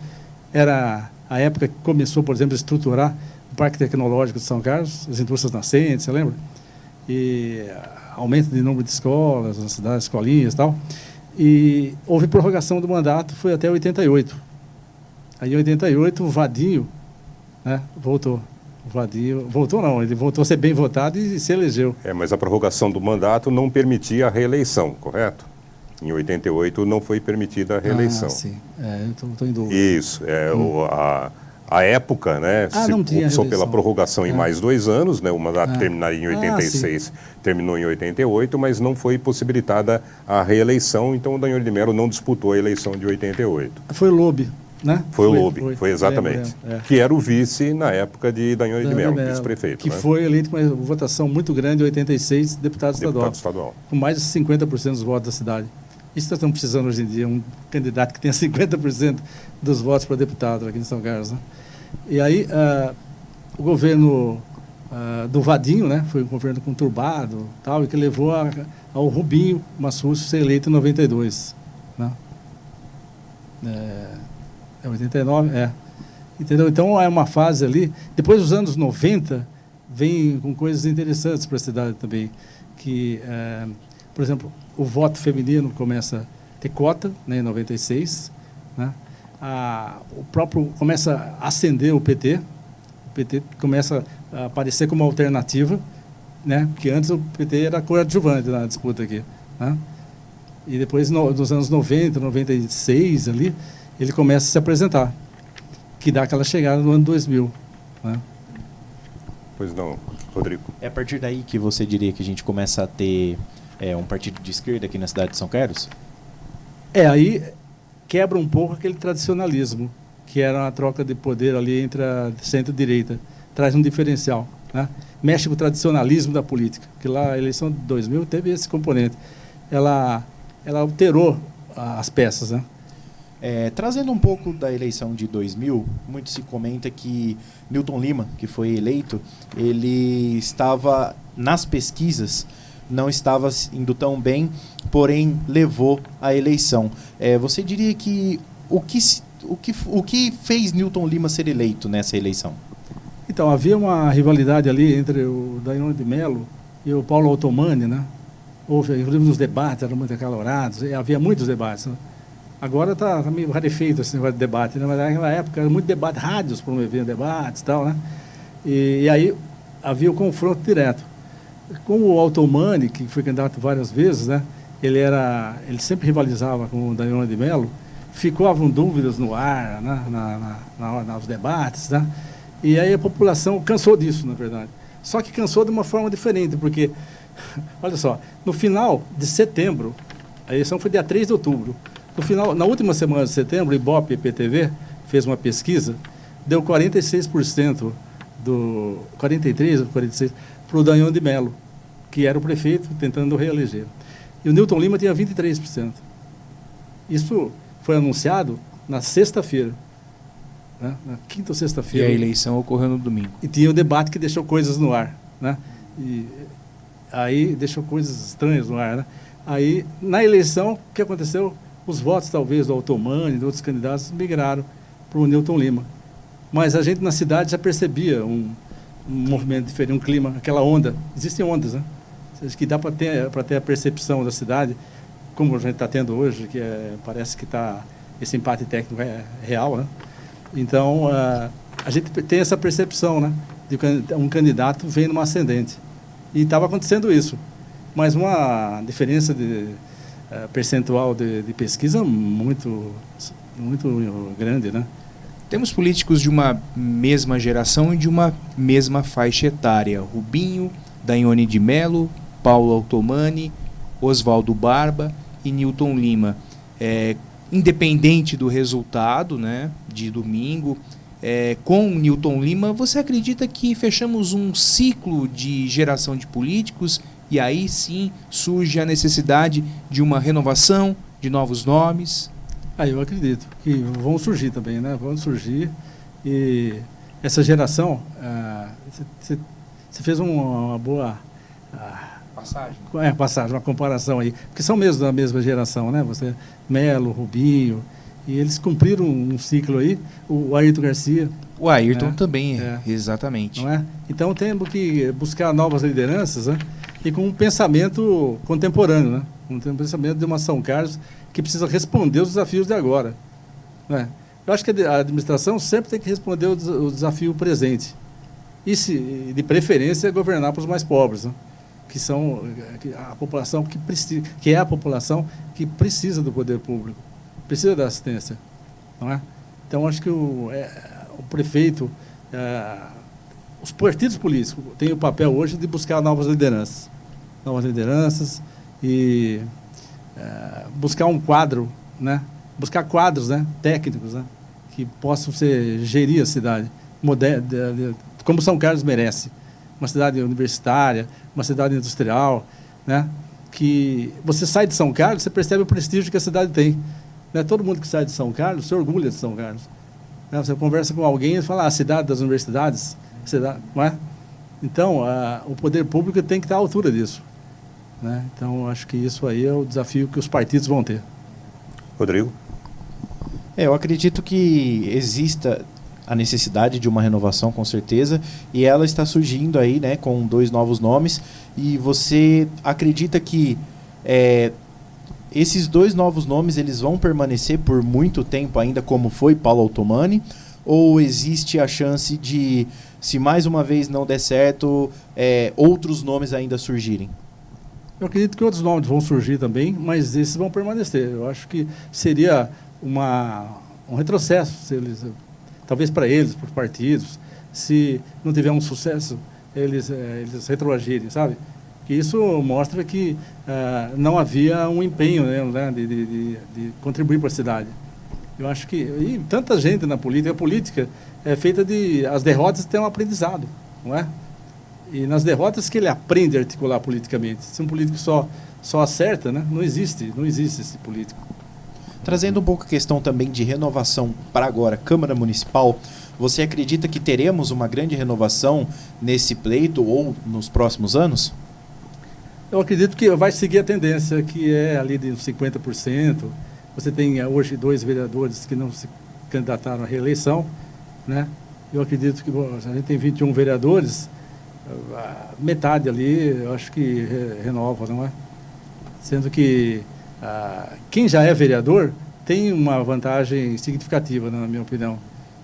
Era a época que começou, por exemplo, a estruturar o Parque Tecnológico de São Carlos, as indústrias nascentes, você lembra? E aumento de número de escolas na cidade, escolinhas e tal. E houve prorrogação do mandato, foi até 88. Aí em 88 o Vadinho, né, voltou. O Vadinho voltou não, ele voltou a ser bem votado e se elegeu. Mas a prorrogação do mandato não permitia a reeleição, correto? Em 88 não foi permitida a reeleição. Sim, eu estou em dúvida. Isso, a época, né, se optou pela prorrogação em mais 2 anos, né, o mandato terminaria em 86, terminou em 88, mas não foi possibilitada a reeleição, então o Danhone de Mello não disputou a eleição de 88. Foi o Lobe, né? Foi o Lobe, foi exatamente. Que era o vice na época de Danhone de Mello, vice-prefeito. Que foi eleito com uma votação muito grande em 86, deputado estadual. Com mais de 50% dos votos da cidade. Isso nós estamos precisando hoje em dia, um candidato que tenha 50% dos votos para deputado aqui em São Carlos. Né? E aí, o governo do Vadinho, né, foi um governo conturbado, tal, e que levou ao Rubinho Massucci ser eleito em 92. Né? 89? Entendeu? Então, é uma fase ali. Depois dos anos 90, vem com coisas interessantes para a cidade também. Que, por exemplo, o voto feminino começa a ter cota, né, em 96, né? O próprio começa a ascender o PT começa a aparecer como alternativa, né? Porque antes o PT era coadjuvante na disputa aqui, né? E depois, nos anos 90, 96, ali, ele começa a se apresentar, que dá aquela chegada no ano 2000, né? Pois não, Rodrigo. É a partir daí que você diria que a gente começa a ter um partido de esquerda aqui na cidade de São Carlos? Aí quebra um pouco aquele tradicionalismo, que era a troca de poder ali entre a centro e direita. Traz um diferencial, né? Mexe com o tradicionalismo da política, porque lá a eleição de 2000 teve esse componente. Ela alterou as peças, né? Trazendo um pouco da eleição de 2000, muito se comenta que Newton Lima, que foi eleito, ele estava nas pesquisas, não estava indo tão bem, porém levou a eleição. Você diria que o que fez Newton Lima ser eleito nessa eleição? Então, havia uma rivalidade ali entre o Danhone de Mello e o Paulo Ottomani, né? Inclusive os debates eram muito acalorados, havia muitos debates, né? Agora está meio rarefeito esse negócio de debate, né? Mas naquela época era muito debate, rádios promoviam debates e tal, né? E aí havia o confronto direto. Como o Ottomani, que foi candidato várias vezes, né? Ele sempre rivalizava com o Danhone de Mello, ficavam dúvidas no ar, né? Nos debates, né? E aí a população cansou disso, na verdade. Só que cansou de uma forma diferente, porque, olha só, no final de setembro, a eleição foi dia 3 de outubro, na última semana de setembro, o Ibope e PTV fez uma pesquisa, deu 46%, 43% ou 46%, para o Danhone de Mello, que era o prefeito tentando reeleger. E o Newton Lima tinha 23%. Isso foi anunciado na sexta-feira, né? Na quinta ou sexta-feira. E a eleição ocorreu no domingo. E tinha o debate que deixou coisas no ar, né? E aí deixou coisas estranhas no ar, né? Aí, na eleição, o que aconteceu? Os votos, talvez, do Ottomani e de outros candidatos migraram para o Newton Lima. Mas a gente, na cidade, já percebia um movimento diferente, um clima, aquela onda. Existem ondas, né? Que dá para ter a percepção da cidade, como a gente está tendo hoje, que parece que esse empate técnico é real, né? Então, a gente tem essa percepção, né? De que um candidato vem numa ascendente. E estava acontecendo isso. Mas uma diferença de percentual de pesquisa muito, muito grande, né? Temos políticos de uma mesma geração e de uma mesma faixa etária. Rubinho, Danhone de Mello, Paulo Ottomani, Oswaldo Barba e Newton Lima. Independente do resultado, né, de domingo, com Newton Lima, você acredita que fechamos um ciclo de geração de políticos e aí sim surge a necessidade de uma renovação, de novos nomes? Eu acredito que vão surgir também, né? Vão surgir e essa geração, você fez uma boa passagem, uma comparação aí, porque são mesmo da mesma geração, né? Você, Mello, Rubinho E eles cumpriram um ciclo aí, o Ayrton Garcia. O Ayrton né? também, exatamente. Não é? Então temos que buscar novas lideranças, né? E com um pensamento contemporâneo, né? Um pensamento de uma São Carlos que precisa responder os desafios de agora. Não é? Eu acho que a administração sempre tem que responder o desafio presente. E, de preferência, governar para os mais pobres, né? Que são a população que é a população que precisa do poder público, precisa da assistência, não é? Então acho que o prefeito, os partidos políticos têm o papel hoje de buscar novas lideranças e buscar um quadro, né? Buscar quadros, né? Técnicos, né? Que possam gerir a cidade como São Carlos merece. Uma cidade universitária, uma cidade industrial, né? Que você sai de São Carlos, você percebe o prestígio que a cidade tem. Né? Todo mundo que sai de São Carlos se orgulha de São Carlos. Né? Você conversa com alguém e fala, a cidade das universidades, não é? Então, o poder público tem que estar à altura disso. Né? Então, acho que isso aí é o desafio que os partidos vão ter. Rodrigo? Eu acredito que exista a necessidade de uma renovação, com certeza, e ela está surgindo aí, né, com 2 novos nomes. E você acredita que esses 2 novos nomes eles vão permanecer por muito tempo ainda, como foi Paulo Altomani, ou existe a chance de, se mais uma vez não der certo, outros nomes ainda surgirem? Eu acredito que outros nomes vão surgir também, mas esses vão permanecer. Eu acho que seria um retrocesso se eles... Talvez para eles, para os partidos, se não tiver um sucesso, eles retroagirem, sabe? Que isso mostra que não havia um empenho, né, de contribuir para a cidade. Eu acho que... E tanta gente na política, a política é feita de... As derrotas têm um aprendizado, não é? E nas derrotas que ele aprende a articular politicamente. Se um político só acerta, né, não existe esse político. Trazendo um pouco a questão também de renovação para agora, Câmara Municipal, você acredita que teremos uma grande renovação nesse pleito ou nos próximos anos? Eu acredito que vai seguir a tendência, que é ali de 50%. Você tem hoje 2 vereadores que não se candidataram à reeleição, né? Eu acredito que a gente tem 21 vereadores, metade ali, eu acho que renova, não é? Sendo que quem já é vereador tem uma vantagem significativa, na minha opinião,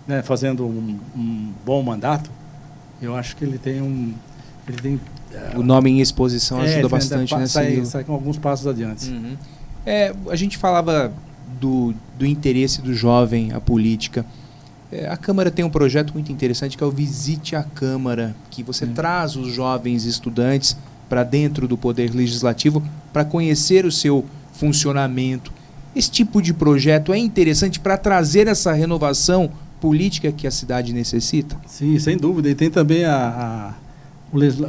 né? Fazendo um bom mandato, eu acho que ele tem o nome em exposição ajuda bastante, né? Sai com alguns passos adiante. Uhum. A gente falava do interesse do jovem à política. A Câmara tem um projeto muito interessante que é o Visite a Câmara, que você traz os jovens estudantes para dentro do Poder Legislativo para conhecer o seu funcionamento. Esse tipo de projeto é interessante para trazer essa renovação política que a cidade necessita? Sim, sem dúvida. E tem também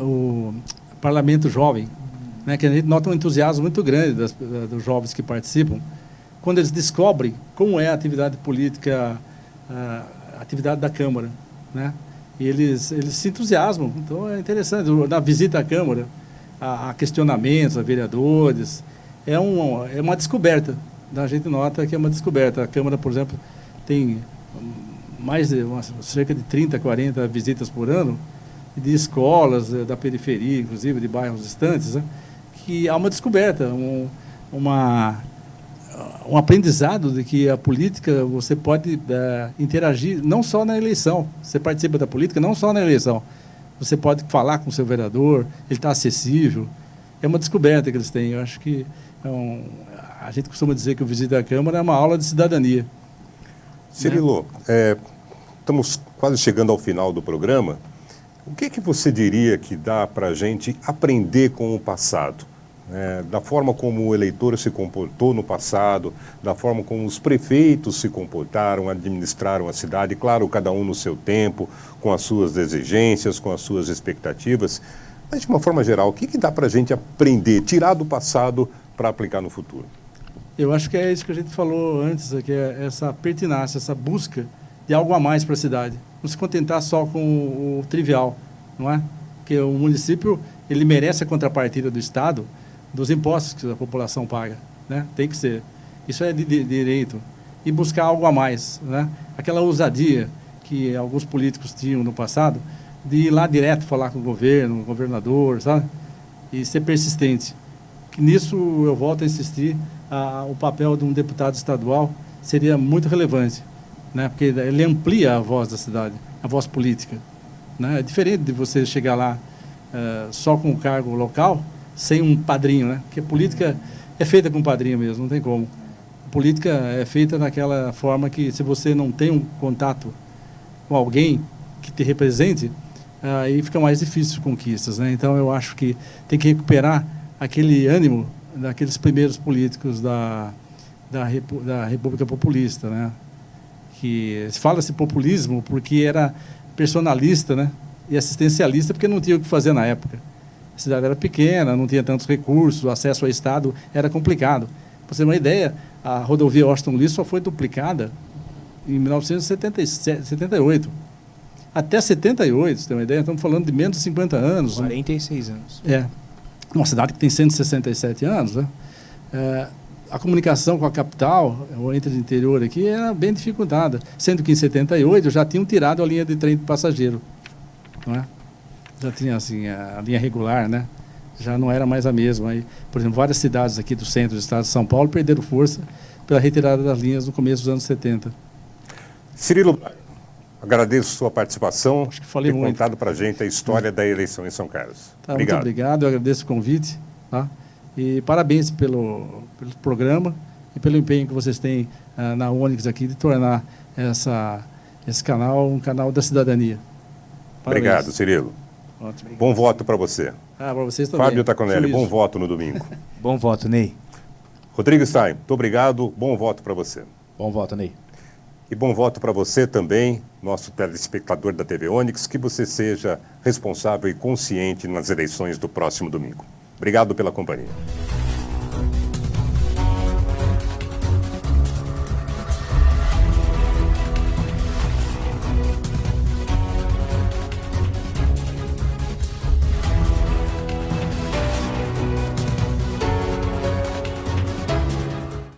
o Parlamento Jovem, né, que a gente nota um entusiasmo muito grande dos jovens que participam, quando eles descobrem como é a atividade política, a atividade da Câmara, né? E eles se entusiasmam. Então é interessante. Na visita à Câmara, a questionamentos a vereadores, é uma descoberta. A gente nota que é uma descoberta. A Câmara, por exemplo, tem cerca de 30, 40 visitas por ano, de escolas da periferia, inclusive de bairros distantes, né? Que há uma descoberta, um aprendizado de que a política você pode interagir não só na eleição. Você participa da política não só na eleição. Você pode falar com o seu vereador, ele está acessível. É uma descoberta que eles têm. Eu acho que a gente costuma dizer que o Visita à Câmara é uma aula de cidadania. Cirilo, estamos quase chegando ao final do programa. O que você diria que dá para a gente aprender com o passado? Da forma como o eleitor se comportou no passado, da forma como os prefeitos se comportaram, administraram a cidade, claro, cada um no seu tempo, com as suas exigências, com as suas expectativas. Mas, de uma forma geral, o que dá para a gente aprender, tirar do passado para aplicar no futuro? Eu acho que é isso que a gente falou antes, que é essa pertinácia, essa busca de algo a mais para a cidade. Não se contentar só com o trivial, não é? Porque o município, ele merece a contrapartida do Estado, dos impostos que a população paga, né? Tem que ser. Isso é de direito. e buscar algo a mais, né? Aquela ousadia que alguns políticos tinham no passado, de ir lá direto falar com o governo, o governador, sabe? E ser persistente. Nisso eu volto a insistir, o papel de um deputado estadual seria muito relevante, né? Porque ele amplia a voz da cidade, a voz política, né? É diferente de você chegar lá só com o cargo local, sem um padrinho, né? Porque a política é feita com padrinho mesmo, não tem como. A política é feita daquela forma que, se você não tem um contato com alguém que te represente, aí fica mais difícil as conquistas, né? Então eu acho que tem que recuperar aquele ânimo daqueles primeiros políticos da República Populista, né? Que fala-se populismo porque era personalista, né? E assistencialista porque não tinha o que fazer na época. A cidade era pequena, não tinha tantos recursos, o acesso ao Estado era complicado. Para você ter uma ideia, a rodovia Washington Luiz só foi duplicada em 1978. Até 78, você tem uma ideia, estamos falando de menos de 50 anos. 46 anos. É. Uma cidade que tem 167 anos, né? A comunicação com a capital, ou entre o interior aqui, era bem dificultada. Sendo que em 78 já tinham tirado a linha de trem de passageiro. Não é? Já tinha assim, a linha regular, né? Já não era mais a mesma. Aí, por exemplo, várias cidades aqui do centro do estado de São Paulo perderam força pela retirada das linhas no começo dos anos 70. Cirilo, agradeço sua participação. Acho que falei ter muito. contado para a gente a história da eleição em São Carlos. Tá, Obrigado. muito obrigado, eu agradeço o convite. Tá? E parabéns pelo programa e pelo empenho que vocês têm na Onix aqui de tornar esse canal um canal da cidadania. Parabéns. Obrigado, Cirilo. Ótimo. Bom voto para você. Para vocês também. Fábio Taconelli, Juízo. bom voto no domingo. Bom voto, Ney. Rodrigo Stein, muito obrigado. Bom voto para você. Bom voto, Ney. E bom voto para você também, nosso telespectador da TV Onix, que você seja responsável e consciente nas eleições do próximo domingo. Obrigado pela companhia.